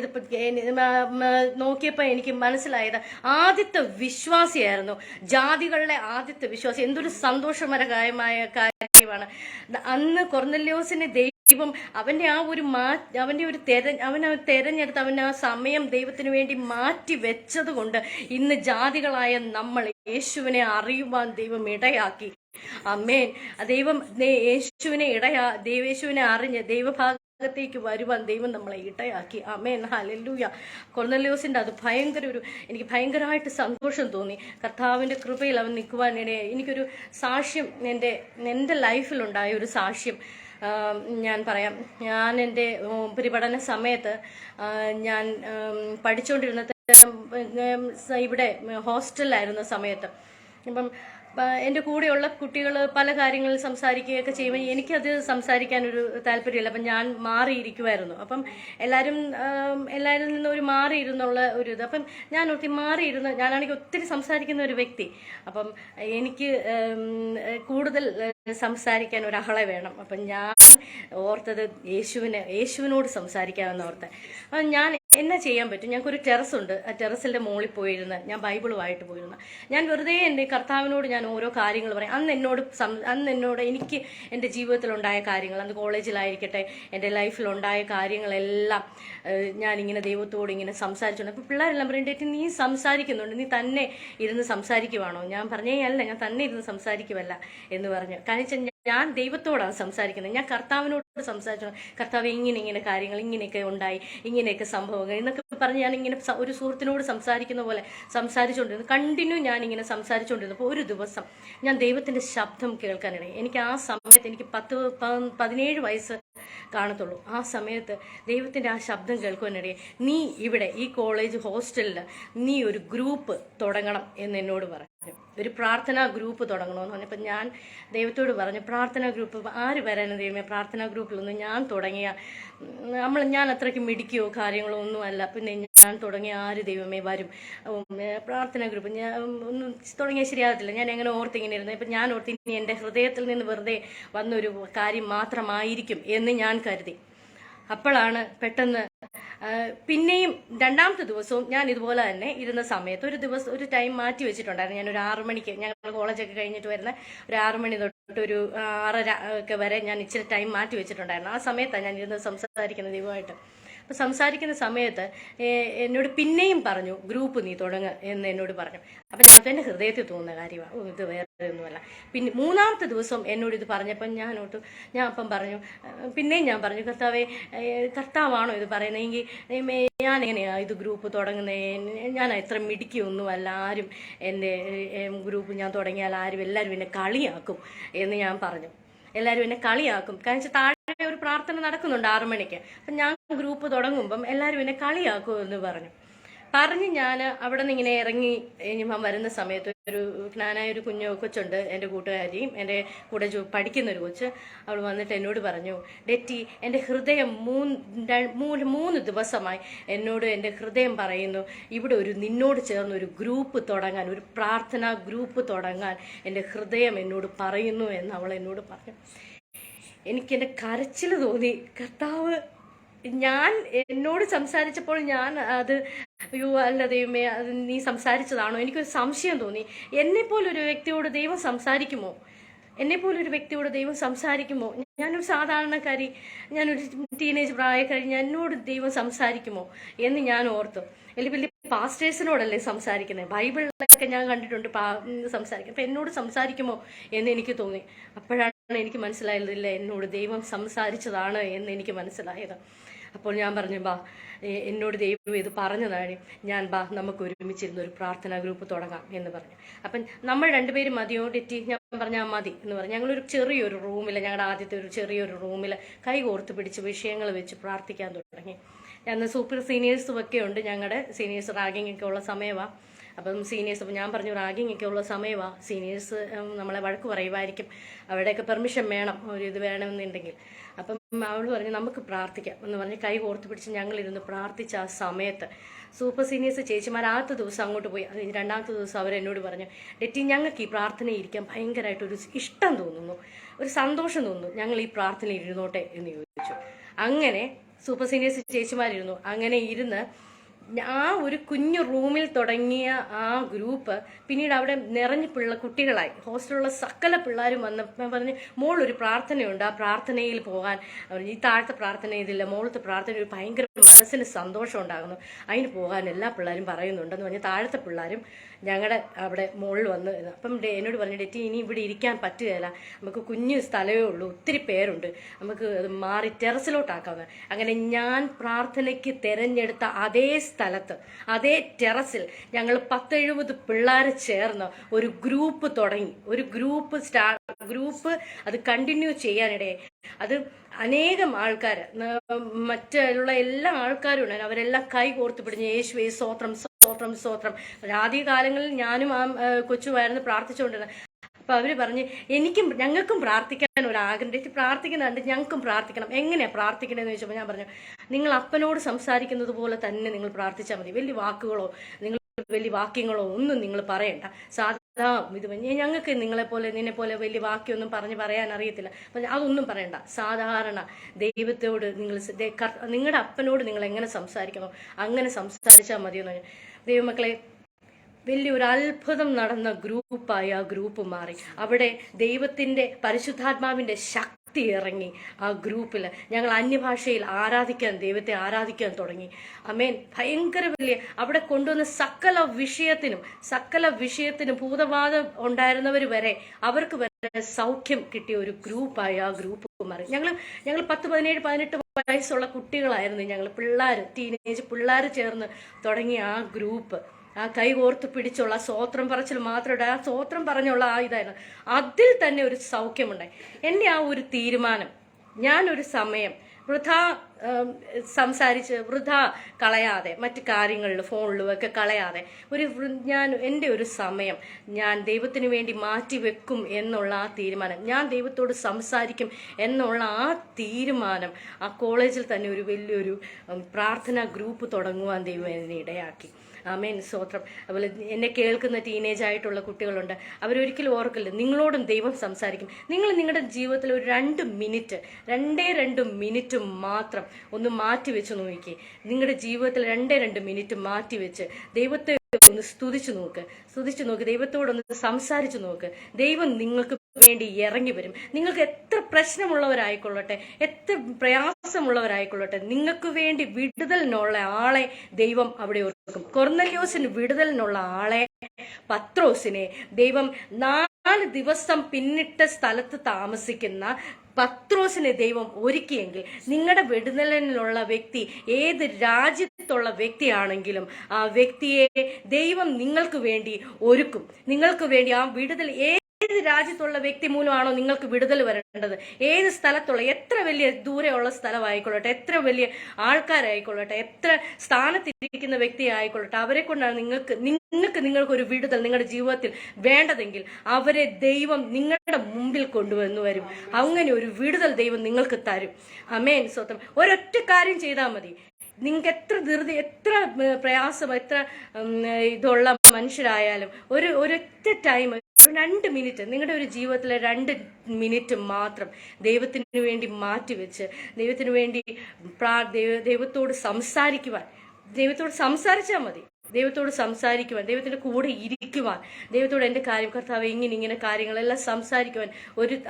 നോക്കിയപ്പോൾ എനിക്ക് മനസ്സിലായത് ആദ്യത്തെ വിശ്വാസിയായിരുന്നു, ജാതികളുടെ ആദ്യത്തെ വിശ്വാസി. എന്തൊരു സന്തോഷകരമായ കാര്യമാണ്. അന്ന് കൊർന്നല്യോസിനെ ദൈവം അവന്റെ തെരഞ്ഞെടുത്ത് അവൻ ആ സമയം ദൈവത്തിന് വേണ്ടി മാറ്റി വെച്ചത് കൊണ്ട് ഇന്ന് ജാതികളായ നമ്മൾ യേശുവിനെ അറിയുവാൻ ദൈവം ഇടയാക്കി. ആമേൻ. ദൈവം യേശുവിനെ അറിഞ്ഞ് ദൈവഭാഗത്തേക്ക് വരുവാൻ ദൈവം നമ്മളെ ഇടയാക്കി. ആമേൻ, ഹല്ലേലൂയ. കൊർന്നല്യോസിന്റെ അത് എനിക്ക് ഭയങ്കരമായിട്ട് സന്തോഷം തോന്നി. കർത്താവിന്റെ കൃപയിൽ അവൻ നിൽക്കുവാനിടയായി. എനിക്കൊരു സാക്ഷ്യം, എൻ്റെ ലൈഫിലുണ്ടായ ഒരു സാക്ഷ്യം ഞാൻ പറയാം. ഞാൻ എൻ്റെ ഉപരിപഠന സമയത്ത് ഞാൻ പഠിച്ചുകൊണ്ടിരുന്ന ഇവിടെ ഹോസ്റ്റലിലായിരുന്ന സമയത്ത്. അപ്പം എൻ്റെ കൂടെയുള്ള കുട്ടികൾ പല കാര്യങ്ങളിൽ സംസാരിക്കുകയൊക്കെ ചെയ്യുമ്പോൾ എനിക്കത് സംസാരിക്കാനൊരു താല്പര്യമില്ല. അപ്പം ഞാൻ മാറിയിരിക്കുമായിരുന്നു. അപ്പം എല്ലാവരും നിന്നും ഒരു മാറിയിരുന്നുള്ള ഒരു ഇത്. അപ്പം ഞാൻ ഒത്തിരി മാറിയിരുന്ന്, ഞാനാണെങ്കിൽ ഒത്തിരി സംസാരിക്കുന്ന ഒരു വ്യക്തി. അപ്പം എനിക്ക് കൂടുതൽ സംസാരിക്കാൻ ഒരു അഹള വേണം. അപ്പം ഞാൻ ഓർത്തത് യേശുവിനോട് സംസാരിക്കാമെന്ന് ഓർത്ത്. അപ്പം ഞാൻ എന്നാ ചെയ്യാൻ പറ്റും? ഞങ്ങൾക്കൊരു ടെറസുണ്ട്. ആ ടെറസിൻ്റെ മുകളിൽ പോയിരുന്ന് ഞാൻ ബൈബിളുമായിട്ട് പോയിരുന്നു. ഞാൻ വെറുതെ എൻ്റെ കർത്താവിനോട് ഞാൻ ഓരോ കാര്യങ്ങൾ പറയും. അന്ന് എന്നോട് എനിക്ക് എൻ്റെ ജീവിതത്തിലുണ്ടായ കാര്യങ്ങൾ, അന്ന് കോളേജിലായിരിക്കട്ടെ, എൻ്റെ ലൈഫിലുണ്ടായ കാര്യങ്ങളെല്ലാം ഞാനിങ്ങനെ ദൈവത്തോട് ഇങ്ങനെ സംസാരിച്ചുകൊണ്ട്. അപ്പോൾ പിള്ളേരെല്ലാം പറയേണ്ടത്, നീ സംസാരിക്കുന്നുണ്ട്, നീ തന്നെ ഇരുന്ന് സംസാരിക്കുവാണോ? ഞാൻ പറഞ്ഞേ അല്ല, ഞാൻ തന്നെ ഇരുന്ന് സംസാരിക്കുമല്ല എന്ന് പറഞ്ഞു. കാരണം ഞാൻ ദൈവത്തോടാണ് സംസാരിക്കുന്നത്. ഞാൻ കർത്താവിനോട് സംസാരിച്ചു, കർത്താവ് ഇങ്ങനെ കാര്യങ്ങൾ ഇങ്ങനെയൊക്കെ ഉണ്ടായി, ഇങ്ങനെയൊക്കെ സംഭവങ്ങൾ എന്നൊക്കെ പറഞ്ഞ് ഞാനിങ്ങനെ ഒരു സുഹൃത്തിനോട് സംസാരിക്കുന്ന പോലെ സംസാരിച്ചുകൊണ്ടിരുന്നു. കണ്ടിന്യൂ ഞാനിങ്ങനെ സംസാരിച്ചുകൊണ്ടിരുന്നപ്പോൾ ഒരു ദിവസം ഞാൻ ദൈവത്തിൻ്റെ ശബ്ദം കേൾക്കാനിടയായി. എനിക്ക് ആ സമയത്ത് എനിക്ക് 17 വയസ്സ് കാണത്തുള്ളൂ. ആ സമയത്ത് ദൈവത്തിൻ്റെ ആ ശബ്ദം കേൾക്കുവാനിടയായി, നീ ഇവിടെ ഈ കോളേജ് ഹോസ്റ്റലിൽ നീ ഒരു ഗ്രൂപ്പ് തുടങ്ങണം എന്ന് എന്നോട് പറഞ്ഞു. ഒരു പ്രാർത്ഥനാ ഗ്രൂപ്പ് തുടങ്ങണമെന്ന് പറഞ്ഞപ്പോൾ ഞാൻ ദൈവത്തോട് പറഞ്ഞു, പ്രാർത്ഥനാ ഗ്രൂപ്പ് ആര് വരാനും ദൈവമേ, പ്രാർത്ഥനാ ഗ്രൂപ്പിലൊന്നും ഞാൻ തുടങ്ങിയ ഞാൻ അത്രയ്ക്ക് മിടിക്കുകയോ കാര്യങ്ങളോ ഒന്നും അല്ല. പിന്നെ ഞാൻ തുടങ്ങിയ ആര് ദൈവമേ വരും? പ്രാർത്ഥനാ ഗ്രൂപ്പ് ഞാൻ ഒന്നും തുടങ്ങിയാൽ ശരിയാകത്തില്ല. ഞാൻ എങ്ങനെ ഓർത്തിങ്ങനെ ഇരുന്നു. ഇപ്പം ഞാൻ ഓർത്തി ഇനി എൻ്റെ ഹൃദയത്തിൽ നിന്ന് വെറുതെ വന്നൊരു കാര്യം മാത്രമായിരിക്കും എന്ന് ഞാൻ കരുതി. അപ്പോഴാണ് പെട്ടെന്ന് പിന്നെയും രണ്ടാമത്തെ ദിവസവും ഞാൻ ഇതുപോലെ തന്നെ ഇരുന്ന സമയത്ത് ഒരു ടൈം മാറ്റി വെച്ചിട്ടുണ്ടായിരുന്നു. ഞാനൊരു 6 മണിക്ക്, ഞങ്ങൾ കോളേജൊക്കെ കഴിഞ്ഞിട്ട് വരുന്ന ഒരു 6 മണി തൊട്ട് ഒരു 6:30 ഒക്കെ വരെ ഞാൻ ഇച്ചിരി ടൈം മാറ്റി വെച്ചിട്ടുണ്ടായിരുന്നു. ആ സമയത്താണ് ഞാൻ ഇരുന്ന് സംസാരിക്കുന്നത് ദൈവമായിട്ട്. അപ്പോൾ സംസാരിക്കുന്ന സമയത്ത് എന്നോട് പിന്നെയും പറഞ്ഞു, ഗ്രൂപ്പ് നീ തുടങ്ങുക എന്ന് എന്നോട് പറഞ്ഞു. അപ്പം ഞാൻ എൻ്റെ ഹൃദയത്തിൽ തോന്നുന്ന കാര്യമാണ്, ഇത് വേറെ ഒന്നുമല്ല. പിന്നെ 3-ാമത്തെ ദിവസം എന്നോട് ഇത് പറഞ്ഞപ്പം ഞാൻ അപ്പം പറഞ്ഞു, പിന്നെയും ഞാൻ പറഞ്ഞു, കർത്താവാണോ ഇത് പറയുന്നതെങ്കിൽ ഞാൻ എങ്ങനെയാണ് ഇത് ഗ്രൂപ്പ് തുടങ്ങുന്നത്? ഞാൻ എത്ര മിടിക്കൊന്നുമല്ല, ആരും എൻ്റെ ഗ്രൂപ്പ് ഞാൻ തുടങ്ങിയാൽ എല്ലാവരും എന്നെ കളിയാക്കും എന്ന് ഞാൻ പറഞ്ഞു. എല്ലാവരും എന്നെ കളിയാക്കും. കാരണം താഴെ ഒരു പ്രാർത്ഥന നടക്കുന്നുണ്ട് 6 മണിക്ക്. അപ്പം ഞാൻ ഗ്രൂപ്പ് തുടങ്ങുമ്പം എല്ലാവരും എന്നെ കളിയാക്കും എന്ന് പറഞ്ഞ് ഞാൻ അവിടെ നിന്ന് ഇങ്ങനെ ഇറങ്ങി ഞാൻ വരുന്ന സമയത്ത് ഒരു ജ്ഞാനായ ഒരു കൊച്ചുണ്ട്, എൻ്റെ കൂട്ടുകാരിയും എൻ്റെ കൂടെ പഠിക്കുന്നൊരു കൊച്ച്. അവൾ വന്നിട്ട് എന്നോട് പറഞ്ഞു, ഡെറ്റി, എൻ്റെ ഹൃദയം 3 ദിവസമായി എന്നോട് എൻ്റെ ഹൃദയം പറയുന്നു, ഇവിടെ നിന്നോട് ചേർന്ന് ഒരു ഗ്രൂപ്പ് തുടങ്ങാൻ, ഒരു പ്രാർത്ഥനാ ഗ്രൂപ്പ് തുടങ്ങാൻ എൻ്റെ ഹൃദയം എന്നോട് പറയുന്നു എന്ന് അവൾ എന്നോട് പറഞ്ഞു. എനിക്കെൻ്റെ കരച്ചിൽ തോന്നി. കർത്താവ് എന്നോട് സംസാരിച്ചപ്പോൾ ഞാൻ അത് അയ്യോ അല്ല ദൈവമേ, അത് നീ സംസാരിച്ചതാണോ? എനിക്കൊരു സംശയം തോന്നി. എന്നെപ്പോലൊരു വ്യക്തിയോട് ദൈവം സംസാരിക്കുമോ? ഞാനൊരു സാധാരണക്കാരി, ഞാനൊരു ടീനേജ് പ്രായക്കാരി, എന്നോട് ദൈവം സംസാരിക്കുമോ എന്ന് ഞാൻ ഓർത്തു. വലിയ പാസ്റ്റേഴ്സിനോടല്ലേ സംസാരിക്കുന്നത്? ബൈബിളിലൊക്കെ ഞാൻ കണ്ടിട്ടുണ്ട് സംസാരിക്കും. അപ്പം എന്നോട് സംസാരിക്കുമോ എന്ന് എനിക്ക് തോന്നി. അപ്പോഴാണ് എനിക്ക് മനസ്സിലായതില്ല, എന്നോട് ദൈവം സംസാരിച്ചതാണ് എന്ന് എനിക്ക് മനസ്സിലായത്. അപ്പോൾ ഞാൻ പറഞ്ഞു, എന്നോട് ദൈവം ഇത് പറഞ്ഞതാണ്, നമുക്ക് ഒരുമിച്ചിരുന്ന് ഒരു പ്രാർത്ഥനാ ഗ്രൂപ്പ് തുടങ്ങാം എന്ന് പറഞ്ഞു. അപ്പം നമ്മൾ 2 പേരും മതിയോ ഡെറ്റി? ഞാൻ പറഞ്ഞാൽ മതി എന്ന് പറഞ്ഞു. ഞങ്ങളൊരു ചെറിയൊരു റൂമിൽ, ഞങ്ങളുടെ ആദ്യത്തെ ഒരു ചെറിയൊരു റൂമിൽ കൈ കോർത്ത് പിടിച്ച് വിഷയങ്ങൾ വെച്ച് പ്രാർത്ഥിക്കാൻ തുടങ്ങി. അന്ന് സൂപ്പർ സീനിയേഴ്സും ഒക്കെ ഉണ്ട്. ഞങ്ങളുടെ സീനിയേഴ്സ് റാഗിങ് ഒക്കെ ഉള്ള സമയമാണ്. അപ്പം സീനിയേഴ്സ്, അപ്പം ഞാൻ പറഞ്ഞു, റാഗിങ് ഒക്കെ ഉള്ള സമയമാണ്, സീനിയേഴ്സ് നമ്മളെ വഴക്ക് പറയുമായിരിക്കും, അവിടെയൊക്കെ പെർമിഷൻ വേണം, ഒരു ഇത് വേണമെന്നുണ്ടെങ്കിൽ. അപ്പം അവൾ പറഞ്ഞു, നമുക്ക് പ്രാർത്ഥിക്കാം എന്ന് പറഞ്ഞ് കൈ കോർത്ത് പിടിച്ച് ഞങ്ങളിരുന്ന് പ്രാർത്ഥിച്ച ആ സമയത്ത് സൂപ്പർ സീനിയേഴ്സ് ചേച്ചിമാർ ആദ്യത്തെ ദിവസം അങ്ങോട്ട് പോയി. 2-ാമത്തെ ദിവസം അവരെന്നോട് പറഞ്ഞു, ഡെറ്റി, ഞങ്ങൾക്ക് ഈ പ്രാർത്ഥനയിൽ ഇരിക്കാൻ ഭയങ്കരമായിട്ടൊരു ഇഷ്ടം തോന്നുന്നു, ഒരു സന്തോഷം തോന്നുന്നു, ഞങ്ങൾ ഈ പ്രാർത്ഥനയിൽ ഇരുന്നോട്ടെ എന്ന് ചോദിച്ചു. അങ്ങനെ സൂപ്പർ സീനിയേഴ്സ് ചേച്ചിമാരിരുന്നു. അങ്ങനെ ഇരുന്ന് ആ ഒരു കുഞ്ഞു റൂമിൽ തുടങ്ങിയ ആ ഗ്രൂപ്പ് പിന്നീട് അവിടെ നിറഞ്ഞ് കുട്ടികളായി. ഹോസ്റ്റലിലുള്ള സകല പിള്ളേരും വന്നപ്പോൾ പറഞ്ഞ്, മോളൊരു പ്രാർത്ഥനയുണ്ട്, ആ പ്രാർത്ഥനയിൽ പോകാൻ. ഈ താഴത്തെ പ്രാർത്ഥന ഇതില്ല, മോളത്തെ പ്രാർത്ഥന ഒരു ഭയങ്കര മനസ്സിന് സന്തോഷം ഉണ്ടാകുന്നു, അതിന് പോകാൻ എല്ലാ പിള്ളേരും പറയുന്നുണ്ടെന്ന് പറഞ്ഞ് താഴത്തെ പിള്ളേരും ഞങ്ങളുടെ അവിടെ മുകളിൽ വന്ന്. അപ്പം എന്നോട് പറഞ്ഞു, ഡെറ്റി, ഇനി ഇവിടെ ഇരിക്കാൻ പറ്റുകയില്ല, നമുക്ക് കുഞ്ഞു സ്ഥലമേ ഉള്ളൂ, ഒത്തിരി പേരുണ്ട്, നമുക്ക് അത് മാറി ടെറസിലോട്ടാക്കാവുന്നത്. അങ്ങനെ ഞാൻ പ്രാർത്ഥനയ്ക്ക് തിരഞ്ഞെടുത്ത അതേ സ്ഥലത്ത്, അതേ ടെറസിൽ ഞങ്ങൾ 10-70 പിള്ളേർ ചേർന്ന് ഒരു ഗ്രൂപ്പ് തുടങ്ങി. ഒരു ഗ്രൂപ്പ് അത് കണ്ടിന്യൂ ചെയ്യാനിടയെ അത് അനേകം ആൾക്കാർ, മറ്റുള്ള എല്ലാ ആൾക്കാരും ഉണ്ടായിരുന്നു. അവരെല്ലാം കൈ കോർത്ത് പിടിഞ്ഞ് യേശുവേ സ്തോത്രം സ്തോത്രം സ്തോത്രം. ആദ്യ കാലങ്ങളിൽ ഞാനും ആ കൊച്ചുമായിരുന്നു പ്രാർത്ഥിച്ചുകൊണ്ടിരുന്നത്. അപ്പൊ അവര് പറഞ്ഞ് ഞങ്ങൾക്കും പ്രാർത്ഥിക്കാൻ ഒരു ആഗ്രഹം, പ്രാർത്ഥിക്കുന്നുണ്ട്, ഞങ്ങൾക്കും പ്രാർത്ഥിക്കണം. എങ്ങനെയാ പ്രാർത്ഥിക്കണമെന്ന് ചോദിച്ചപ്പോൾ ഞാൻ പറഞ്ഞു, നിങ്ങൾ അപ്പനോട് സംസാരിക്കുന്നത് പോലെ തന്നെ നിങ്ങൾ പ്രാർത്ഥിച്ചാൽ മതി. വലിയ വാക്കുകളോ വലിയ വാക്യങ്ങളോ ഒന്നും നിങ്ങൾ പറയണ്ട. സാധാ ഇത് ഞങ്ങൾക്ക് നിന്നെ പോലെ വലിയ വാക്യമൊന്നും പറയാൻ അറിയത്തില്ല. അതൊന്നും പറയണ്ട. സാധാരണ ദൈവത്തോട് നിങ്ങളുടെ അപ്പനോട് നിങ്ങൾ എങ്ങനെ സംസാരിക്കണോ അങ്ങനെ സംസാരിച്ചാൽ മതിയെന്ന് പറഞ്ഞു. ദൈവമക്കളെ, വലിയൊരു അത്ഭുതം നടന്ന ഗ്രൂപ്പായി ആ ഗ്രൂപ്പ് മാറി. അവിടെ ദൈവത്തിന്റെ പരിശുദ്ധാത്മാവിന്റെ ശക്തി ഇറങ്ങി ആ ഗ്രൂപ്പിൽ. ഞങ്ങൾ അന്യഭാഷയിൽ ദൈവത്തെ ആരാധിക്കാൻ തുടങ്ങി. ആമേൻ. ഭയങ്കര വലിയ അവിടെ കൊണ്ടുവന്ന സകല വിഷയത്തിനും ഭൂതബാധ ഉണ്ടായിരുന്നവർ വരെ അവർക്ക് വരെ സൗഖ്യം കിട്ടിയ ഒരു ഗ്രൂപ്പായി ആ ഗ്രൂപ്പ് മാറി. ഞങ്ങൾ 10, 17, 18 വയസ്സുള്ള കുട്ടികളായിരുന്നു. ഞങ്ങൾ ടീനേജ് പിള്ളേർ ചേർന്ന് തുടങ്ങിയ ആ ഗ്രൂപ്പ്. ആ കൈ കോർത്ത് പിടിച്ചുള്ള സ്വോത്രം പറച്ചിൽ മാത്രമേ, ആ സ്വോത്രം പറഞ്ഞുള്ള ആ ഇതായിരുന്നു. അതിൽ തന്നെ ഒരു സൗഖ്യമുണ്ടായി. എൻ്റെ ആ ഒരു തീരുമാനം, ഞാനൊരു സമയം വൃഥാ സംസാരിച്ച് വൃഥാ കളയാതെ, മറ്റു കാര്യങ്ങളിൽ ഫോണിലും ഒക്കെ കളയാതെ എൻ്റെ ഒരു സമയം ഞാൻ ദൈവത്തിന് വേണ്ടി മാറ്റി വെക്കും എന്നുള്ള ആ തീരുമാനം, ഞാൻ ദൈവത്തോട് സംസാരിക്കും എന്നുള്ള ആ തീരുമാനം ആ കോളേജിൽ തന്നെ ഒരു വലിയൊരു പ്രാർത്ഥനാ ഗ്രൂപ്പ് തുടങ്ങുവാൻ ദൈവം എന്നെ ഇടയാക്കി. ആമേൻ, സ്തോത്രം. അതുപോലെ എന്നെ കേൾക്കുന്ന ടീനേജ് ആയിട്ടുള്ള കുട്ടികളുണ്ട്. അവരൊരിക്കലും ഓർക്കില്ല, നിങ്ങളോടും ദൈവം സംസാരിക്കും. നിങ്ങൾ നിങ്ങളുടെ ജീവിതത്തിൽ ഒരു 2 മിനിറ്റ് മാത്രം ഒന്ന് മാറ്റിവെച്ച് നോക്കി. നിങ്ങളുടെ ജീവിതത്തിൽ 2 മിനിറ്റ് മാറ്റിവെച്ച് ദൈവത്തെ ഒന്ന് സ്തുതിച്ചു നോക്ക്, ദൈവത്തോടൊന്ന് സംസാരിച്ചു നോക്ക്. ദൈവം നിങ്ങൾക്ക് വേണ്ടി ഇറങ്ങി വരും. നിങ്ങൾക്ക് എത്ര പ്രശ്നമുള്ളവരായിക്കൊള്ളട്ടെ, എത്ര പ്രയാസമുള്ളവരായിക്കൊള്ളട്ടെ, നിങ്ങൾക്ക് വേണ്ടി വിടുതലിനുള്ള ആളെ ദൈവം അവിടെ ഓർക്കും. കൊർന്നല്യോസിന് വിടുതലിനുള്ള ആളെ, പത്രോസിനെ ദൈവം 4 ദിവസം പിന്നിട്ട സ്ഥലത്ത് താമസിക്കുന്ന പത്രോസിനെ ദൈവം ഒരുക്കിയെങ്കിൽ, നിങ്ങളുടെ വിടുതലിനുള്ള വ്യക്തി ഏത് രാജ്യത്തുള്ള വ്യക്തിയാണെങ്കിലും ആ വ്യക്തിയെ ദൈവം നിങ്ങൾക്ക് വേണ്ടി ഒരുക്കും. നിങ്ങൾക്ക് വേണ്ടി ആ വിടുതൽ ഏത് രാജ്യത്തുള്ള വ്യക്തി മൂലമാണോ നിങ്ങൾക്ക് വിടുതൽ വരേണ്ടത്, ഏത് സ്ഥലത്തുള്ള, എത്ര വലിയ ദൂരെയുള്ള സ്ഥലമായിക്കൊള്ളട്ടെ, എത്ര വലിയ ആൾക്കാരായിക്കൊള്ളട്ടെ, എത്ര സ്ഥാനത്തിരിക്കുന്ന വ്യക്തി ആയിക്കൊള്ളട്ടെ, അവരെ കൊണ്ടാണ് നിങ്ങൾക്കൊരു വിടുതൽ നിങ്ങളുടെ ജീവിതത്തിൽ വേണ്ടതെങ്കിൽ അവരെ ദൈവം നിങ്ങളുടെ മുമ്പിൽ കൊണ്ടുവന്നു വരും. അങ്ങനെ ഒരു വിടുതൽ ദൈവം നിങ്ങൾക്ക് തരും. ആമേൻ, സ്തോത്രം. ഒരൊറ്റ കാര്യം ചെയ്താൽ മതി. നിങ്ങൾക്ക് എത്ര ധൃതി, എത്ര പ്രയാസം, എത്ര ഇതുള്ള മനുഷ്യരായാലും ഒരൊറ്റ ടൈം, 2 മിനിറ്റ്, നിങ്ങളുടെ ഒരു ജീവിതത്തിലെ 2 മിനിറ്റ് മാത്രം ദൈവത്തിന് വേണ്ടി മാറ്റിവെച്ച് ദൈവത്തിന് വേണ്ടി ദൈവത്തോട് സംസാരിച്ചാൽ മതി. ദൈവത്തോട് സംസാരിക്കുവാൻ, ദൈവത്തിന്റെ കൂടെ ഇരിക്കുവാൻ, ദൈവത്തോട് എൻ്റെ കാര്യം കർത്താവ് ഇങ്ങനെ കാര്യങ്ങളെല്ലാം സംസാരിക്കുവാൻ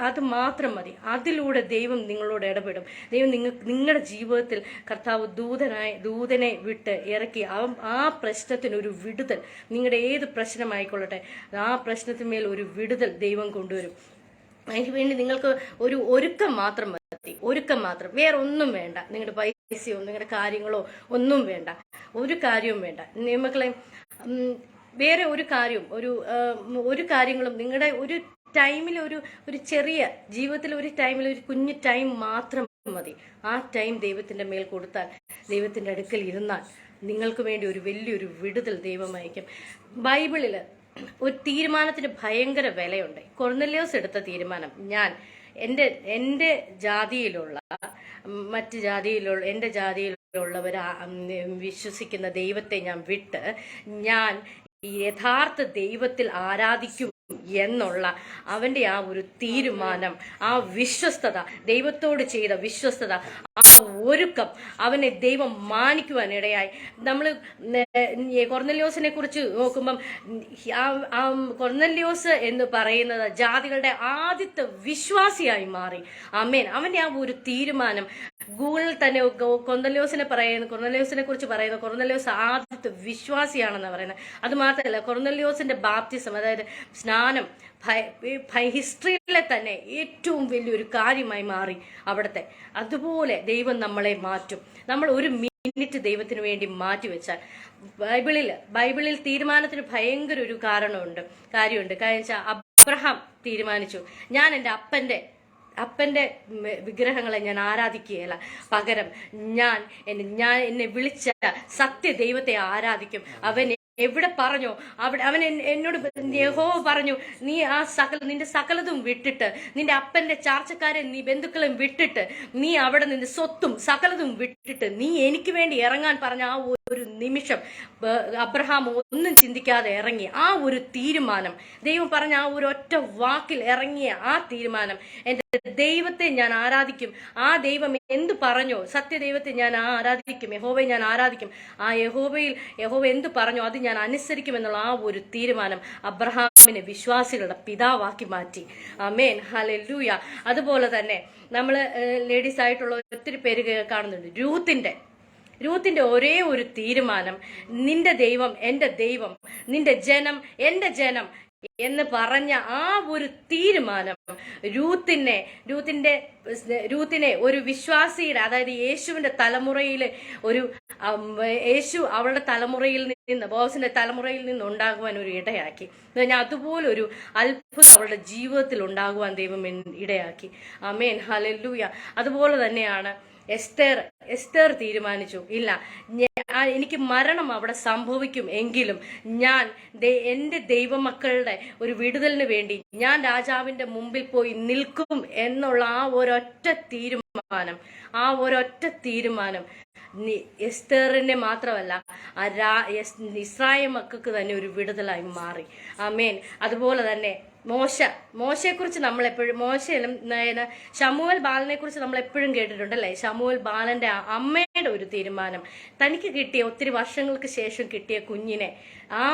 അത് മാത്രം മതി. അതിലൂടെ ദൈവം നിങ്ങളോട് ഇടപെടും. ദൈവം നിങ്ങളുടെ ജീവിതത്തിൽ കർത്താവ് ദൂതനെ വിട്ട് ഇറക്കി ആ പ്രശ്നത്തിനൊരു വിടുതൽ, നിങ്ങളുടെ ഏത് പ്രശ്നമായിക്കൊള്ളട്ടെ ആ പ്രശ്നത്തിന്മേൽ ഒരു വിടുതൽ ദൈവം കൊണ്ടുവരും. അതിന് വേണ്ടി നിങ്ങൾക്ക് ഒരു ഒരുക്കം മാത്രം മതി. വേറെ ഒന്നും വേണ്ട. നിങ്ങളുടെ പൈസയോ നിങ്ങളുടെ കാര്യങ്ങളോ ഒന്നും വേണ്ട, ഒരു കാര്യവും വേണ്ട. നിയമക്കളെ, വേറെ ഒരു കാര്യങ്ങളും നിങ്ങളുടെ ഒരു ടൈമിൽ, ഒരു ചെറിയ ജീവിതത്തിൽ ഒരു ടൈമിൽ, ഒരു കുഞ്ഞു ടൈം മാത്രം മതി. ആ ടൈം ദൈവത്തിന്റെ മേൽ കൊടുത്താൽ, ദൈവത്തിന്റെ അടുക്കൽ ഇരുന്നാൽ നിങ്ങൾക്ക് വേണ്ടി ഒരു വലിയൊരു വിടുതൽ ദൈവം അയക്കും. ബൈബിളിൽ ഒരു തീരുമാനത്തിന് ഭയങ്കര വിലയുണ്ട്. കൊർന്നല്യോസ് എടുത്ത തീരുമാനം, എൻ്റെ ജാതിയിലുള്ള എൻ്റെ ജാതിയിലുള്ളവർ വിശ്വസിക്കുന്ന ദൈവത്തെ ഞാൻ വിട്ട് ഞാൻ യഥാർത്ഥ ദൈവത്തിൽ ആരാധിക്കും എന്നുള്ള അവന്റെ ആ ഒരു തീരുമാനം, ആ വിശ്വസ്തത, ദൈവത്തോട് ചെയ്ത വിശ്വസ്തത, ആ ഒരുക്കം അവനെ ദൈവം മാനിക്കുവാനിടയായി. നമ്മൾ കൊർന്നല്യോസിനെ കുറിച്ച് നോക്കുമ്പം കൊർന്നല്യോസ് എന്ന് പറയുന്നത് ജാതികളുടെ ആദ്യത്തെ വിശ്വാസിയായി മാറി. ആമേൻ. അവന്റെ ആ ഒരു തീരുമാനം ഗൂഗിളിൽ തന്നെ കൊർന്നല്യോസിനെ കുറിച്ച് പറയുന്നു. കൊർന്നല്യോസ് ആദ്യത്തെ വിശ്വാസിയാണെന്ന് പറയുന്നത്. അത് മാത്രമല്ല, കൊർന്നല്യോസിന്റെ ബാപ്റ്റിസം, അതായത് സ്നാനം, ഹിസ്റ്ററിയിലെ തന്നെ ഏറ്റവും വലിയൊരു കാര്യമായി മാറി അവിടത്തെ. അതുപോലെ ദൈവം നമ്മളെ മാറ്റും. നമ്മൾ 1 മിനിറ്റ് ദൈവത്തിന് വേണ്ടി മാറ്റിവെച്ചാൽ. ബൈബിളിൽ തീരുമാനത്തിന് ഭയങ്കര ഒരു കാര്യമുണ്ട്. കാര്യം വെച്ചാൽ അബ്രഹാം തീരുമാനിച്ചു, ഞാൻ എൻ്റെ അപ്പന്റെ വിഗ്രഹങ്ങളെ ഞാൻ ആരാധിക്കുകയല്ല, പകരം ഞാൻ എന്നെ വിളിച്ച സത്യ ദൈവത്തെ ആരാധിക്കും. അവൻ എവിടെ പറഞ്ഞോ അവിടെ അവൻ എന്നോട് യഹോവ പറഞ്ഞു, നീ ആ നിന്റെ സകലതും വിട്ടിട്ട്, നിന്റെ അപ്പന്റെ ചാർച്ചക്കാരെ നീ ബന്ധുക്കളും വിട്ടിട്ട്, നീ അവിടെ നിന്ന് സ്വത്തും സകലതും വിട്ടിട്ട് നീ എനിക്ക് വേണ്ടി ഇറങ്ങാൻ പറഞ്ഞ ആ ഒരു നിമിഷം അബ്രഹാം ഒന്നും ചിന്തിക്കാതെ ഇറങ്ങി. ആ ഒരു തീരുമാനം, ദൈവം പറഞ്ഞ ആ ഒരു ഒറ്റ വാക്കിൽ ഇറങ്ങിയ ആ തീരുമാനം, എന്റെ ദൈവത്തെ ഞാൻ ആരാധിക്കും, ആ ദൈവം എന്ത് പറഞ്ഞോ സത്യദൈവത്തെ ഞാൻ ആരാധിക്കും, യഹോവയെ ഞാൻ ആരാധിക്കും, ആ യഹോവ എന്ത് പറഞ്ഞോ അത് ഞാൻ അനുസരിക്കും എന്നുള്ള ആ ഒരു തീരുമാനം അബ്രഹാമിനെ വിശ്വാസികളുടെ പിതാവാക്കി മാറ്റി. ആമേൻ, ഹല്ലേലൂയ. അതുപോലെ തന്നെ നമ്മൾ ലേഡീസ് ആയിട്ടുള്ള ഒത്തിരി പേര് കാണുന്നുണ്ട്. രൂത്തിന്റെ ഒരേ ഒരു തീരുമാനം, നിന്റെ ദൈവം എന്റെ ദൈവം, നിന്റെ ജനം എന്റെ ജനം എന്ന് പറഞ്ഞ ആ ഒരു തീരുമാനം രൂത്തിനെ ഒരു വിശ്വാസിയുടെ, അതായത് യേശുവിന്റെ തലമുറയിൽ യേശു അവളുടെ തലമുറയിൽ നിന്ന്, ബോസിന്റെ തലമുറയിൽ നിന്ന് ഉണ്ടാകുവാൻ ഒരു ഇടയാക്കി. അതുപോലൊരു അത്ഭുതം അവളുടെ ജീവിതത്തിൽ ഉണ്ടാകുവാൻ ദൈവം ഇടയാക്കി. ആമേൻ, ഹല്ലേലൂയ. അതുപോലെ തന്നെയാണ് എസ്തേർ തീരുമാനിച്ചു, ഇല്ല, എനിക്ക് മരണം അവിടെ സംഭവിക്കും എങ്കിലും ഞാൻ എന്റെ ദൈവമക്കളുടെ ഒരു വിടുതലിന് വേണ്ടി ഞാൻ രാജാവിന്റെ മുമ്പിൽ പോയി നിൽക്കും എന്നുള്ള ആ ഒരൊറ്റ തീരുമാനം എസ്തേറിനെ മാത്രമല്ല ഇസ്രായേൽ മക്കൾക്ക് തന്നെ ഒരു വിടുതലായി മാറി. ആമേൻ. അതുപോലെ തന്നെ മോശയെക്കുറിച്ച് നമ്മൾ എപ്പോഴും, ശമൂവേൽ ബാലനെ കുറിച്ച് നമ്മൾ എപ്പോഴും കേട്ടിട്ടുണ്ടല്ലേ. ശമൂവേൽ ബാലന്റെ അമ്മയുടെ ഒരു തീരുമാനം, തനിക്ക് കിട്ടിയ ഒത്തിരി വർഷങ്ങൾക്ക് ശേഷം കിട്ടിയ കുഞ്ഞിനെ ആ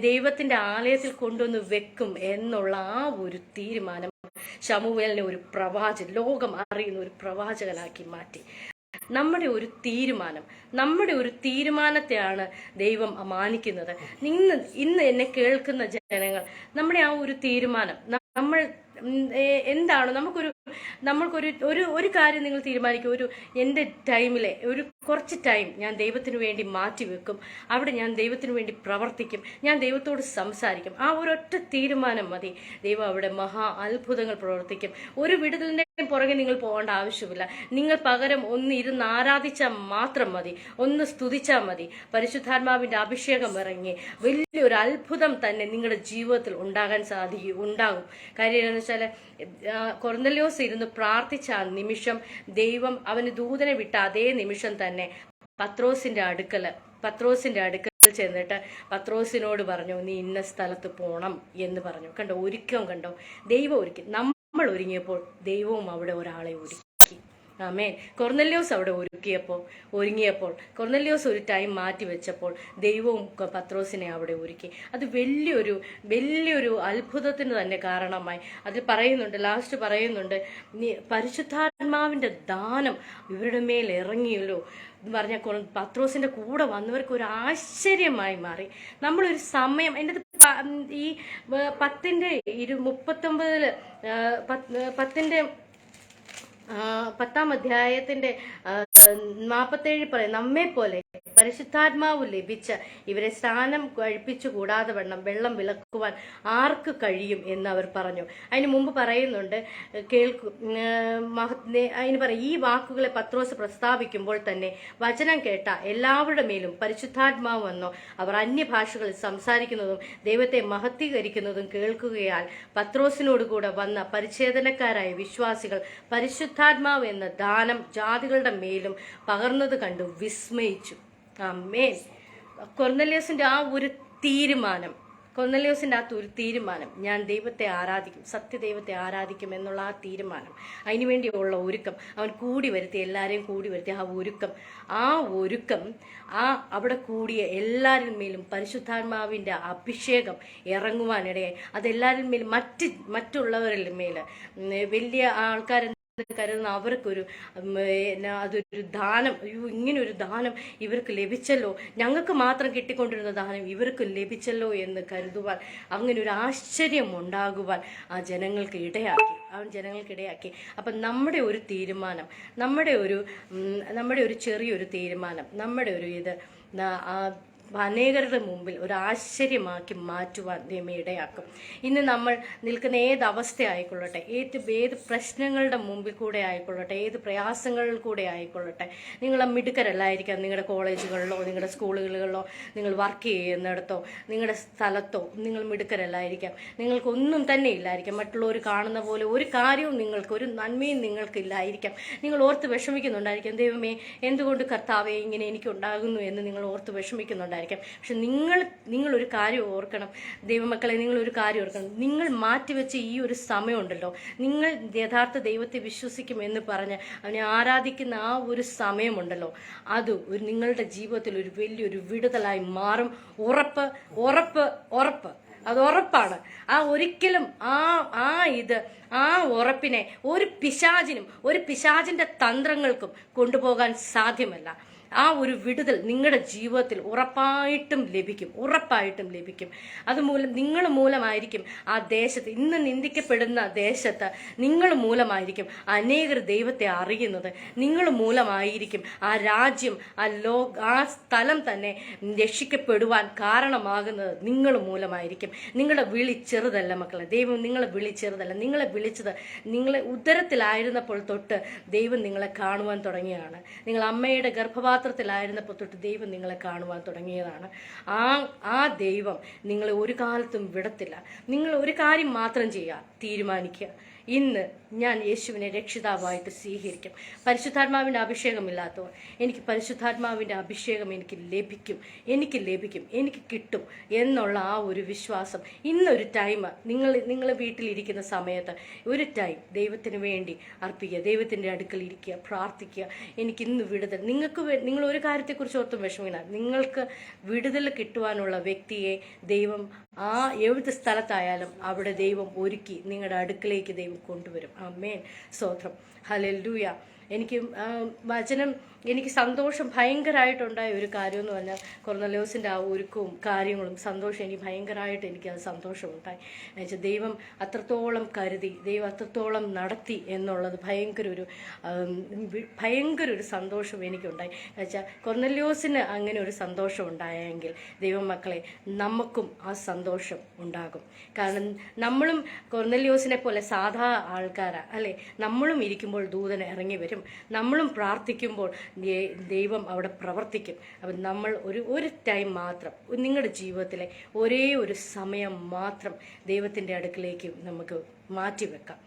ദൈവത്തിന്റെ ആലയത്തിൽ കൊണ്ടുവന്ന് വെക്കും എന്നുള്ള ആ ഒരു തീരുമാനം ശമൂവേലിനെ ഒരു ലോകം അറിയുന്ന ഒരു പ്രവാചകനാക്കി മാറ്റി. നമ്മുടെ ഒരു തീരുമാനത്തെയാണ് ദൈവം മാനിക്കുന്നത്. ഇന്ന് എന്നെ കേൾക്കുന്ന ജനങ്ങൾ, നമ്മുടെ ആ ഒരു തീരുമാനം, നമ്മൾ എന്താണ്, നമ്മൾക്കൊരു കാര്യം നിങ്ങൾ തീരുമാനിക്കും, എൻ്റെ ടൈമിലെ ഒരു കുറച്ച് ടൈം ഞാൻ ദൈവത്തിന് വേണ്ടി മാറ്റിവെക്കും, അവിടെ ഞാൻ ദൈവത്തിന് വേണ്ടി പ്രവർത്തിക്കും, ഞാൻ ദൈവത്തോട് സംസാരിക്കും. ആ ഒരൊറ്റ തീരുമാനം മതി, ദൈവം അവിടെ മഹാ അത്ഭുതങ്ങൾ പ്രവർത്തിക്കും. ഒരു വിടുതലിന്റെ പുറകെ നിങ്ങൾ പോകേണ്ട ആവശ്യമില്ല. നിങ്ങൾ പകരം ഒന്ന് ഇരുന്ന് ആരാധിച്ചാൽ മാത്രം മതി, ഒന്ന് സ്തുതിച്ചാൽ മതി. പരിശുദ്ധാത്മാവിന്റെ അഭിഷേകം ഇറങ്ങി വലിയൊരു അത്ഭുതം തന്നെ നിങ്ങളുടെ ജീവിതത്തിൽ ഉണ്ടാകും. കാര്യം എന്താണെന്ന് വെച്ചാൽ, കൊർന്നല്യോസ് ഇരുന്ന് പ്രാർത്ഥിച്ച ആ നിമിഷം ദൈവം അവന് ദൂതനെ വിട്ട അതേ നിമിഷം തന്നെ പത്രോസിന്റെ അടുക്കൽ ചെന്നിട്ട് പത്രോസിനോട് പറഞ്ഞു, നീ ഇന്ന സ്ഥലത്ത് പോണം എന്ന് പറഞ്ഞു. കണ്ടോ, ദൈവം ഒരുക്കി. നമ്മൾ ഒരുങ്ങിയപ്പോൾ ദൈവവും അവിടെ ഒരാളെ ഒരുക്കി. ആമേൻ. കൊർന്നല്യോസ് അവിടെ ഒരുങ്ങിയപ്പോൾ കൊർന്നല്യോസ് ഒരു ടൈം മാറ്റി വെച്ചപ്പോൾ ദൈവവും പത്രോസിനെ അവിടെ ഒരുക്കി. അത് വലിയൊരു അത്ഭുതത്തിന് തന്നെ കാരണമായി. അതിൽ പറയുന്നുണ്ട്, ലാസ്റ്റ് പറയുന്നുണ്ട്, പരിശുദ്ധാത്മാവിന്റെ ദാനം ഇവരുടെ മേൽ ഇറങ്ങിയല്ലോ എന്ന് പറഞ്ഞാൽ പത്രോസിന്റെ കൂടെ വന്നവർക്ക് ഒരു ആശ്ചര്യമായി മാറി. നമ്മളൊരു സമയം, എൻ്റെ ഈ 10-ാം അധ്യായത്തിന്റെ 47 പറയും, നമ്മെ പോലെ പരിശുദ്ധാത്മാവ് ലഭിച്ച ഇവരെ സ്നാനം കഴിപ്പിച്ചു കൂടാതെ വെള്ളം വിലക്കുവാൻ ആർക്ക് കഴിയും എന്ന് അവർ പറഞ്ഞു. അതിന് മുമ്പ് പറയുന്നുണ്ട്, അതിന് പറയും, ഈ വാക്കുകളെ പത്രോസ് പ്രസ്താവിക്കുമ്പോൾ തന്നെ വചനം കേട്ട എല്ലാവരുടെ മേലും പരിശുദ്ധാത്മാവ് വന്നോ. അവർ അന്യഭാഷകളിൽ സംസാരിക്കുന്നതും ദൈവത്തെ മഹത്വീകരിക്കുന്നതും കേൾക്കുകയാൽ പത്രോസിനോട് കൂടെ വന്ന പരിച്ഛേദനക്കാരായ വിശ്വാസികൾ പരിശുദ്ധാത്മാവ് എന്ന ദാനം ജാതികളുടെ മേലും പകർന്നത് കണ്ടു വിസ്മയിച്ചു. ആമേൻ. കൊർന്നല്യോസിന്റെ ആ ഒരു തീരുമാനം, ഞാൻ ദൈവത്തെ ആരാധിക്കും, സത്യദൈവത്തെ ആരാധിക്കും എന്നുള്ള ആ തീരുമാനം, അതിനുവേണ്ടിയുള്ള ഒരുക്കം, അവൻ എല്ലാവരെയും കൂടി വരുത്തി ആ ഒരുക്കം അവിടെ കൂടിയ എല്ലാവരുടെ മേലും പരിശുദ്ധാത്മാവിന്റെ അഭിഷേകം ഇറങ്ങുവാനിടയായി. അതെല്ലാവരുടെ മേലും മറ്റുള്ളവരുടെ മേല് വലിയ ആൾക്കാർ കരുതുന്ന അതൊരു ദാനം, ഇങ്ങനൊരു ദാനം ഇവർക്ക് ലഭിച്ചല്ലോ, ഞങ്ങൾക്ക് മാത്രം കിട്ടിക്കൊണ്ടിരുന്ന ദാനം ഇവർക്ക് ലഭിച്ചല്ലോ എന്ന് കരുതുവാൻ, അങ്ങനെ ഒരു ആശ്ചര്യം ഉണ്ടാകുവാൻ ആ ജനങ്ങൾക്ക് ഇടയാക്കി. അപ്പം നമ്മുടെ ഒരു തീരുമാനം, നമ്മുടെ ഒരു ചെറിയൊരു തീരുമാനം, നമ്മുടെ ഒരു അനേകരുടെ മുമ്പിൽ ഒരു ആശ്ചര്യമാക്കി മാറ്റുവാൻ ദൈവമേ ഇടയാക്കും. ഇന്ന് നമ്മൾ നിൽക്കുന്ന ഏത് അവസ്ഥ ആയിക്കൊള്ളട്ടെ, ഏത് പ്രശ്നങ്ങളുടെ മുമ്പിൽ കൂടെ ആയിക്കൊള്ളട്ടെ, ഏത് പ്രയാസങ്ങളിൽ കൂടെ ആയിക്കൊള്ളട്ടെ, നിങ്ങളെ മിടുക്കരല്ലായിരിക്കാം. നിങ്ങളുടെ കോളേജുകളിലോ നിങ്ങളുടെ സ്കൂളുകളിലോ നിങ്ങൾ വർക്ക് ചെയ്യുന്നിടത്തോ നിങ്ങളുടെ സ്ഥലത്തോ നിങ്ങൾ മിടുക്കരല്ലായിരിക്കാം. നിങ്ങൾക്കൊന്നും തന്നെ ഇല്ലായിരിക്കാം. മറ്റുള്ളവർ കാണുന്ന പോലെ ഒരു കാര്യവും നിങ്ങൾക്ക്, ഒരു നന്മയും നിങ്ങൾക്കില്ലായിരിക്കാം. നിങ്ങൾ ഓർത്ത് വിഷമിക്കുന്നുണ്ടായിരിക്കാം, ദൈവമേ എന്തുകൊണ്ട് കർത്താവേ ഇങ്ങനെ എനിക്കുണ്ടാകുന്നു എന്ന് നിങ്ങൾ ഓർത്ത് വിഷമിക്കുന്നുണ്ടായിരിക്കാം. പക്ഷെ നിങ്ങളൊരു കാര്യം ഓർക്കണം ദൈവമക്കളെ, നിങ്ങളൊരു കാര്യം ഓർക്കണം. നിങ്ങൾ മാറ്റിവെച്ച ഈ ഒരു സമയമുണ്ടല്ലോ, നിങ്ങൾ യഥാർത്ഥ ദൈവത്തെ വിശ്വസിക്കുമെന്ന് പറഞ്ഞ് അവനെ ആരാധിക്കുന്ന ആ ഒരു സമയമുണ്ടല്ലോ, അത് നിങ്ങളുടെ ജീവിതത്തിൽ ഒരു വലിയൊരു വിടുതലായി മാറും. ഉറപ്പ് ഉറപ്പ് ഉറപ്പ്, അത് ഉറപ്പാണ്. ഒരിക്കലും ആ ഉറപ്പിനെ ഒരു പിശാചിനും ഒരു പിശാചിന്റെ തന്ത്രങ്ങൾക്കും കൊണ്ടുപോകാൻ സാധ്യമല്ല. ആ ഒരു വിടുതൽ നിങ്ങളുടെ ജീവിതത്തിൽ ഉറപ്പായിട്ടും ലഭിക്കും. അതുമൂലം നിങ്ങൾ മൂലമായിരിക്കും ആ ദേശത്ത്, ഇന്ന് നിന്ദിക്കപ്പെടുന്ന ദേശത്ത് നിങ്ങൾ മൂലമായിരിക്കും അനേകർ ദൈവത്തെ അറിയുന്നത്. നിങ്ങൾ മൂലമായിരിക്കും ആ രാജ്യം, ആ സ്ഥലം തന്നെ രക്ഷിക്കപ്പെടുവാൻ കാരണമാകുന്നത് നിങ്ങൾ മൂലമായിരിക്കും. നിങ്ങളുടെ വിളി ചെറുതല്ല മക്കളെ. ദൈവം നിങ്ങളെ വിളി ചെറുതല്ല. നിങ്ങളെ വിളിച്ചത് നിങ്ങളെ ഉദരത്തിലായിരുന്നപ്പോൾ തൊട്ട് ദൈവം നിങ്ങളെ കാണുവാൻ തുടങ്ങിയതാണ്. നിങ്ങൾ അമ്മയുടെ ഗർഭപാത്രത്തിലായിരുന്നപ്പോൾ തൊട്ട് ദൈവം നിങ്ങളെ കാണുവാൻ തുടങ്ങിയതാണ്. ആ ദൈവം നിങ്ങളെ ഒരു കാലത്തും വിടത്തില്ല. നിങ്ങൾ ഒരു കാര്യം മാത്രം ചെയ്യുക, തീരുമാനിക്കുക, ഇന്ന് ഞാൻ യേശുവിനെ രക്ഷിതാവായിട്ട് സ്വീകരിക്കും. പരിശുദ്ധാത്മാവിൻ്റെ അഭിഷേകമില്ലാത്തവർ, എനിക്ക് പരിശുദ്ധാത്മാവിൻ്റെ അഭിഷേകം എനിക്ക് ലഭിക്കും, എനിക്ക് കിട്ടും എന്നുള്ള ആ ഒരു വിശ്വാസം. ഇന്നൊരു ടൈം നിങ്ങൾ വീട്ടിലിരിക്കുന്ന സമയത്ത് ഒരു ടൈം ദൈവത്തിന് വേണ്ടി അർപ്പിക്കുക, ദൈവത്തിൻ്റെ അടുക്കൽ ഇരിക്കുക, പ്രാർത്ഥിക്കുക. എനിക്ക് ഇന്ന് വിടുതൽ, നിങ്ങൾ ഒരു കാര്യത്തെക്കുറിച്ച് ഓർത്തും വിഷമില്ല, നിങ്ങൾക്ക് വിടുതൽ കിട്ടുവാനുള്ള വ്യക്തിയെ ദൈവം ഏത് സ്ഥലത്തായാലും അവിടെ ദൈവം ഒരുക്കി നിങ്ങളുടെ അടുക്കലേക്ക് ദൈവം കൊണ്ടുവരും. ആമേൻ, സ്തോത്രം, ഹല്ലേലൂയ. എനിക്ക് സന്തോഷം ഭയങ്കരമായിട്ടുണ്ടായ ഒരു കാര്യം എന്ന് പറഞ്ഞാൽ കൊർന്നല്യോസിൻ്റെ ആ ഒരുക്കവും കാര്യങ്ങളും സന്തോഷം, എനിക്ക് ഭയങ്കരമായിട്ട് എനിക്കത് സന്തോഷമുണ്ടായി. എന്നുവെച്ചാൽ ദൈവം അത്രത്തോളം കരുതി, ദൈവം അത്രത്തോളം നടത്തി എന്നുള്ളത് ഭയങ്കര ഒരു സന്തോഷം എനിക്കുണ്ടായി. എന്നുവെച്ചാൽ കൊർന്നല്യോസിന് അങ്ങനെ ഒരു സന്തോഷം ഉണ്ടായെങ്കിൽ ദൈവം മക്കളെ നമുക്കും ആ സന്തോഷം ഉണ്ടാകും. കാരണം നമ്മളും കൊർന്നല്യോസിനെ പോലെ സാധാ ആൾക്കാരാ അല്ലേ? നമ്മളും ഇരിക്കുമ്പോൾ ദൂതൻ ഇറങ്ങി വരും, നമ്മളും പ്രാർത്ഥിക്കുമ്പോൾ ദൈവം അവിടെ പ്രവർത്തിക്കും. അപ്പം നമ്മൾ ഒരു ടൈം മാത്രം, നിങ്ങളുടെ ജീവിതത്തിലെ ഒരേ ഒരു സമയം മാത്രം ദൈവത്തിൻ്റെ അടുക്കിലേക്ക് നമുക്ക് മാറ്റിവെക്കാം.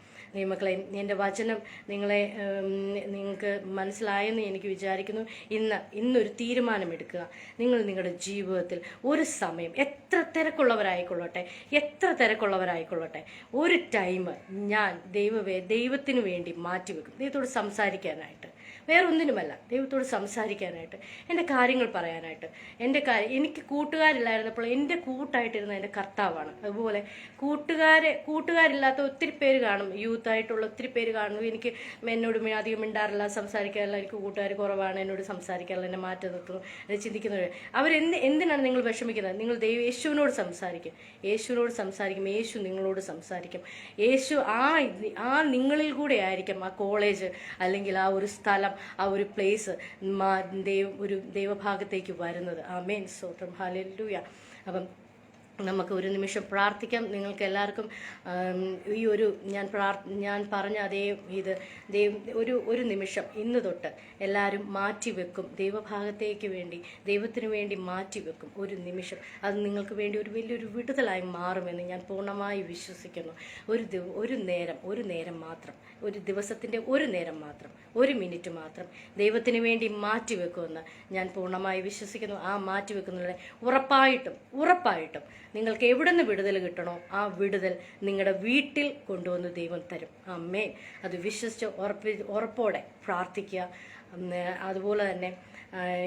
മക്കളെ, എൻ്റെ വചനം നിങ്ങൾക്ക് മനസ്സിലായെന്ന് എനിക്ക് വിചാരിക്കുന്നു. ഇന്നൊരു തീരുമാനമെടുക്കുക. നിങ്ങളുടെ ജീവിതത്തിൽ ഒരു സമയം, എത്ര തിരക്കുള്ളവരായിക്കൊള്ളട്ടെ, ഒരു ടൈം ഞാൻ ദൈവത്തിന് വേണ്ടി മാറ്റിവെക്കും. ദൈവത്തോട് സംസാരിക്കാനായിട്ട്, വേറൊന്നിനുമല്ല, ദൈവത്തോട് സംസാരിക്കാനായിട്ട്, എൻ്റെ കാര്യങ്ങൾ പറയാനായിട്ട്. എനിക്ക് കൂട്ടുകാരില്ലായിരുന്നപ്പോൾ എൻ്റെ കൂട്ടായിട്ടിരുന്ന എൻ്റെ കർത്താവാണ്. അതുപോലെ കൂട്ടുകാരില്ലാത്ത ഒത്തിരി പേര് കാണും, യൂത്തായിട്ടുള്ള ഒത്തിരി പേര് കാണും. എനിക്ക് എന്നോട് അധികം മിണ്ടാറില്ല, സംസാരിക്കാറില്ല, എനിക്ക് കൂട്ടുകാർ കുറവാണ്, എന്നോട് സംസാരിക്കാറില്ല, എന്നെ മാറ്റി നിർത്തുന്നു എന്ന് ചിന്തിക്കുന്നവർ. എന്തിനാണ് നിങ്ങൾ വിഷമിക്കുന്നത്? നിങ്ങൾ യേശുവിനോട് സംസാരിക്കും, യേശു നിങ്ങളോട് സംസാരിക്കും. യേശു ആ നിങ്ങളിൽ കൂടെ ആയിരിക്കും ആ കോളേജ് അല്ലെങ്കിൽ ആ ഒരു സ്ഥലം, ആ ഒരു പ്ലേസ് ഒരു ദൈവഭാഗത്തേക്ക് വരുന്നത്. ആമേൻ, സ്തോത്രം, ഹല്ലേലൂയ. അപ്പം നമുക്ക് ഒരു നിമിഷം പ്രാർത്ഥിക്കാം. നിങ്ങൾക്ക് എല്ലാവർക്കും ഈ ഞാൻ പറഞ്ഞ അതേ ഒരു നിമിഷം ഇന്ന് തൊട്ട് എല്ലാവരും മാറ്റിവെക്കും, ദൈവഭാഗത്തേക്ക് വേണ്ടി, ദൈവത്തിന് വേണ്ടി മാറ്റിവെക്കും ഒരു നിമിഷം. അത് നിങ്ങൾക്ക് വേണ്ടി ഒരു വലിയൊരു വിടുതലായി മാറുമെന്ന് ഞാൻ പൂർണ്ണമായി വിശ്വസിക്കുന്നു. ഒരു നേരം മാത്രം, ഒരു ദിവസത്തിൻ്റെ ഒരു നേരം മാത്രം, ഒരു മിനിറ്റ് മാത്രം ദൈവത്തിന് വേണ്ടി മാറ്റിവെക്കുമെന്ന് ഞാൻ പൂർണ്ണമായി വിശ്വസിക്കുന്നു. ആ മാറ്റിവെക്കുന്നതിലൂടെ ഉറപ്പായിട്ടും നിങ്ങൾക്ക് എവിടെ നിന്ന് വിടുതൽ കിട്ടണോ ആ വിടുതൽ നിങ്ങളുടെ വീട്ടിൽ കൊണ്ടുവന്ന് ദൈവം തരും. ആമേൻ. അത് വിശ്വസിച്ച് ഉറപ്പോടെ പ്രാർത്ഥിക്കുക. അതുപോലെ തന്നെ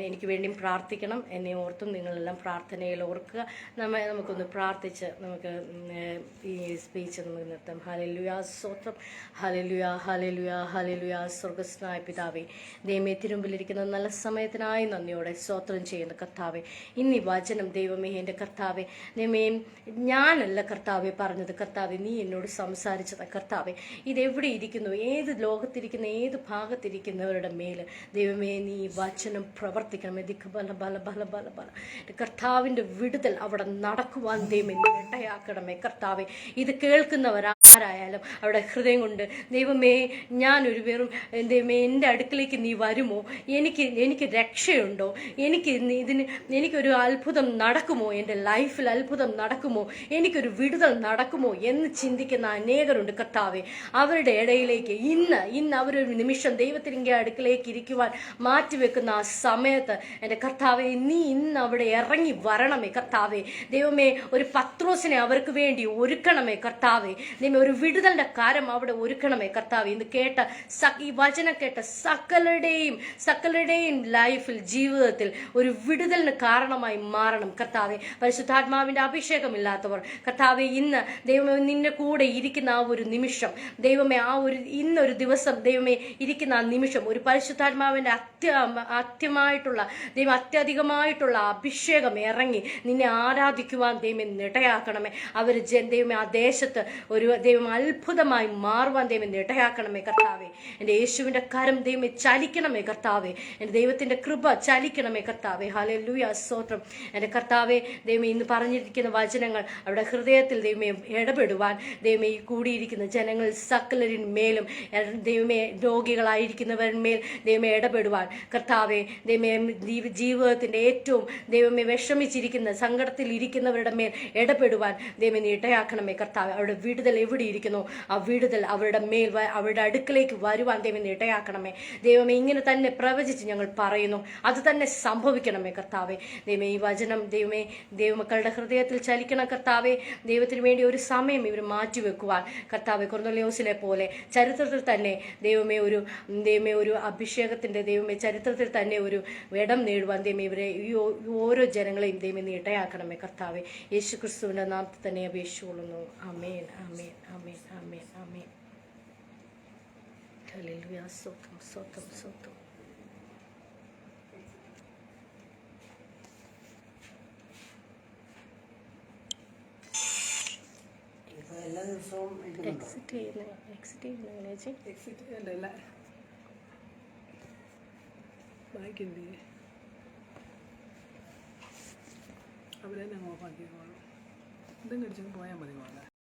എനിക്ക് വേണ്ടിയും പ്രാർത്ഥിക്കണം. എന്നെ ഓർത്തും നിങ്ങളെല്ലാം പ്രാർത്ഥനയിൽ ഓർക്കുക. നമുക്കൊന്ന് പ്രാർത്ഥിച്ച് നമുക്ക് ഈ സ്പീച്ച് നമുക്ക് നിർത്താം. ഹല്ലേലൂയ, സ്തോത്രം, ഹല്ലേലൂയ, ഹല്ലേലൂയ, ഹല്ലേലൂയ. സ്വർഗ്ഗസ്ഥനായ പിതാവേ, ദൈവമേ, തിരുമ്പിലിരിക്കുന്ന നല്ല സമയത്തിനായി നന്ദിയോടെ സ്തോത്രം ചെയ്യുന്ന കർത്താവേ, ഇന്നീ വചനം ദൈവമേ, എൻ്റെ കർത്താവേ, ദൈവമേ, ഞാനല്ല കർത്താവെ പറഞ്ഞത്, കർത്താവെ നീ എന്നോട് സംസാരിച്ചത്. കർത്താവെ, ഇതെവിടെ ഇരിക്കുന്നു, ഏത് ലോകത്തിരിക്കുന്ന, ഏത് ഭാഗത്തിരിക്കുന്നു അകത്തിരിക്കുന്നവരുടെ മേൽ ദൈവമേ നീ വചനം പ്രവർത്തിക്കണമേ. ബല ബല ബല ബല ബല കർത്താവിൻ്റെ വിടുതൽ അവിടെ നടക്കുവാൻ ദൈവമേ ഇടയാക്കണമേ കർത്താവെ. ഇത് കേൾക്കുന്നവരാരായാലും അവിടെ ഹൃദയം കൊണ്ട് ദൈവമേ ഞാനൊരു വെറും ദൈവമേ എൻ്റെ അടുക്കിലേക്ക് നീ വരുമോ, എനിക്ക് രക്ഷയുണ്ടോ, എനിക്കൊരു അത്ഭുതം നടക്കുമോ, എൻ്റെ ലൈഫിൽ അത്ഭുതം നടക്കുമോ, എനിക്കൊരു വിടുതൽ നടക്കുമോ എന്ന് ചിന്തിക്കുന്ന അനേകരുണ്ട് കർത്താവെ. അവരുടെ ഇടയിലേക്ക് ഇന്ന് അവരൊരു നിമിഷം ദൈവത്തിൻ്റെ അടുക്കിലേക്ക് ഇരിക്കുവാൻ മാറ്റിവെക്കുന്ന ആ സമയത്ത് എൻ്റെ കർത്താവെ നീ ഇന്ന് അവിടെ ഇറങ്ങി വരണമേ കർത്താവെ. ദൈവമേ ഒരു പത്രോസിനെ അവർക്ക് വേണ്ടി ഒരുക്കണമേ കർത്താവെ. ദൈവമേ ഒരു വിടുതലിൻ്റെ കാര്യം അവിടെ ഒരുക്കണമേ കർത്താവെ. ഇന്ന് കേട്ട ഈ വചനം കേട്ട സകലരുടെയും ലൈഫിൽ ജീവിതത്തിൽ ഒരു വിടുതലിന് കാരണമായി മാറണം കർത്താവെ. പരിശുദ്ധാത്മാവിൻ്റെ അഭിഷേകമില്ലാത്തവർ കർത്താവെ ഇന്ന് ദൈവമേ നിന്റെ കൂടെ ഇരിക്കുന്ന ആ ഒരു നിമിഷം ദൈവമേ ഇന്നൊരു ദിവസം ദൈവമേ ഇരിക്കുന്ന ആ നിമിഷം ഒരു പരിശുദ്ധാത്മാവിൻ്റെ അത്യധികമായിട്ടുള്ള അഭിഷേകം ഇറങ്ങി നിന്നെ ആരാധിക്കുവാൻ ദൈവമേ ഇടയാക്കണമേ. അവർ ദൈവമേ ആ ദേശത്ത് ഒരു ദൈവം അത്ഭുതമായി മാറുവാൻ ദൈവം ഇടയാക്കണമേ കർത്താവെ. എൻ്റെ യേശുവിൻ്റെ കരം ദൈവമേ ചലിക്കണമേ കർത്താവെ. എൻ്റെ ദൈവത്തിൻ്റെ കൃപ ചലിക്കണമേ കർത്താവെ. ഹല്ലേലൂയ സ്തോത്രം. എൻ്റെ കർത്താവെ ദൈവമേ ഇന്ന് പറഞ്ഞിരിക്കുന്ന വചനങ്ങൾ അവിടെ ഹൃദയത്തിൽ ദൈവമേ ഇടപെടുവാൻ ദൈവമേ ഈ കൂടിയിരിക്കുന്ന ജനങ്ങൾ സകലരിന്മേലും ദൈവമേ രോഗികളായിരിക്കുന്നവരിന്മേൽ ദൈവമേ ഇടപെടുവാൻ കർത്താവെ. ദൈവമേ ജീവിതത്തിൻ്റെ ഏറ്റവും ദൈവമേ വിഷമിച്ചിരിക്കുന്ന സങ്കടത്തിൽ ഇരിക്കുന്നവരുടെ മേൽ ഇടപെടുവാൻ ദൈവമേ നീ ഇടയാക്കണമേ കർത്താവെ. അവരുടെ വിടുതൽ എവിടെ ഇരിക്കുന്നു ആ വിടുതൽ അവരുടെ മേൽ അവരുടെ അടുക്കിലേക്ക് വരുവാൻ ദൈവം നീ ഇടയാക്കണമേ ദൈവമേ. ഇങ്ങനെ തന്നെ പ്രവചിച്ച് ഞങ്ങൾ പറയുന്നു, അത് തന്നെ സംഭവിക്കണമേ കർത്താവെ. ദൈവമേ ഈ വചനം ദൈവമേ ദൈവമക്കളുടെ ഹൃദയത്തിൽ ചലിക്കണം കർത്താവെ. ദൈവത്തിന് വേണ്ടി ഒരു സമയം ഇവർ മാറ്റിവെക്കുവാൻ കർത്താവെ കൊർന്നേലിയോസിനെ പോലെ ചരിത്രത്തിൽ തന്നെ ദൈവമേ ഒരു അഭിഷേകത്തിൻ്റെ ദൈവമേ ചരിത്രത്തിൽ തന്നെ ഒരു ഇടം നേടുവാൻ ദൈവമേ ഇവരെ ഈ ഓരോ ജനങ്ങളെയും ദൈവമേ നീ ഇടയാക്കണമേ കർത്താവെ. യേശു ക്രിസ്തുവിൻ്റെ നാമത്തിൽ തന്നെ അപേക്ഷിച്ചുകൊള്ളുന്നു. ആമേൻ ആമേൻ ആമേൻ ആമേൻ ആമേൻ. ഹല്ലേലൂയ സ്തോത്രം സ്തോത്രം സ്തോത്രം. എല്ലാ ദിവസവും എക്സിറ്റ് ചെയ്യുന്ന ബാക്കിൻ്റെ അവരെ ഞാൻ ഓഫാക്കിക്കോളാം. ഇതും കടിച്ചൊന്ന് പോയാൽ മതി.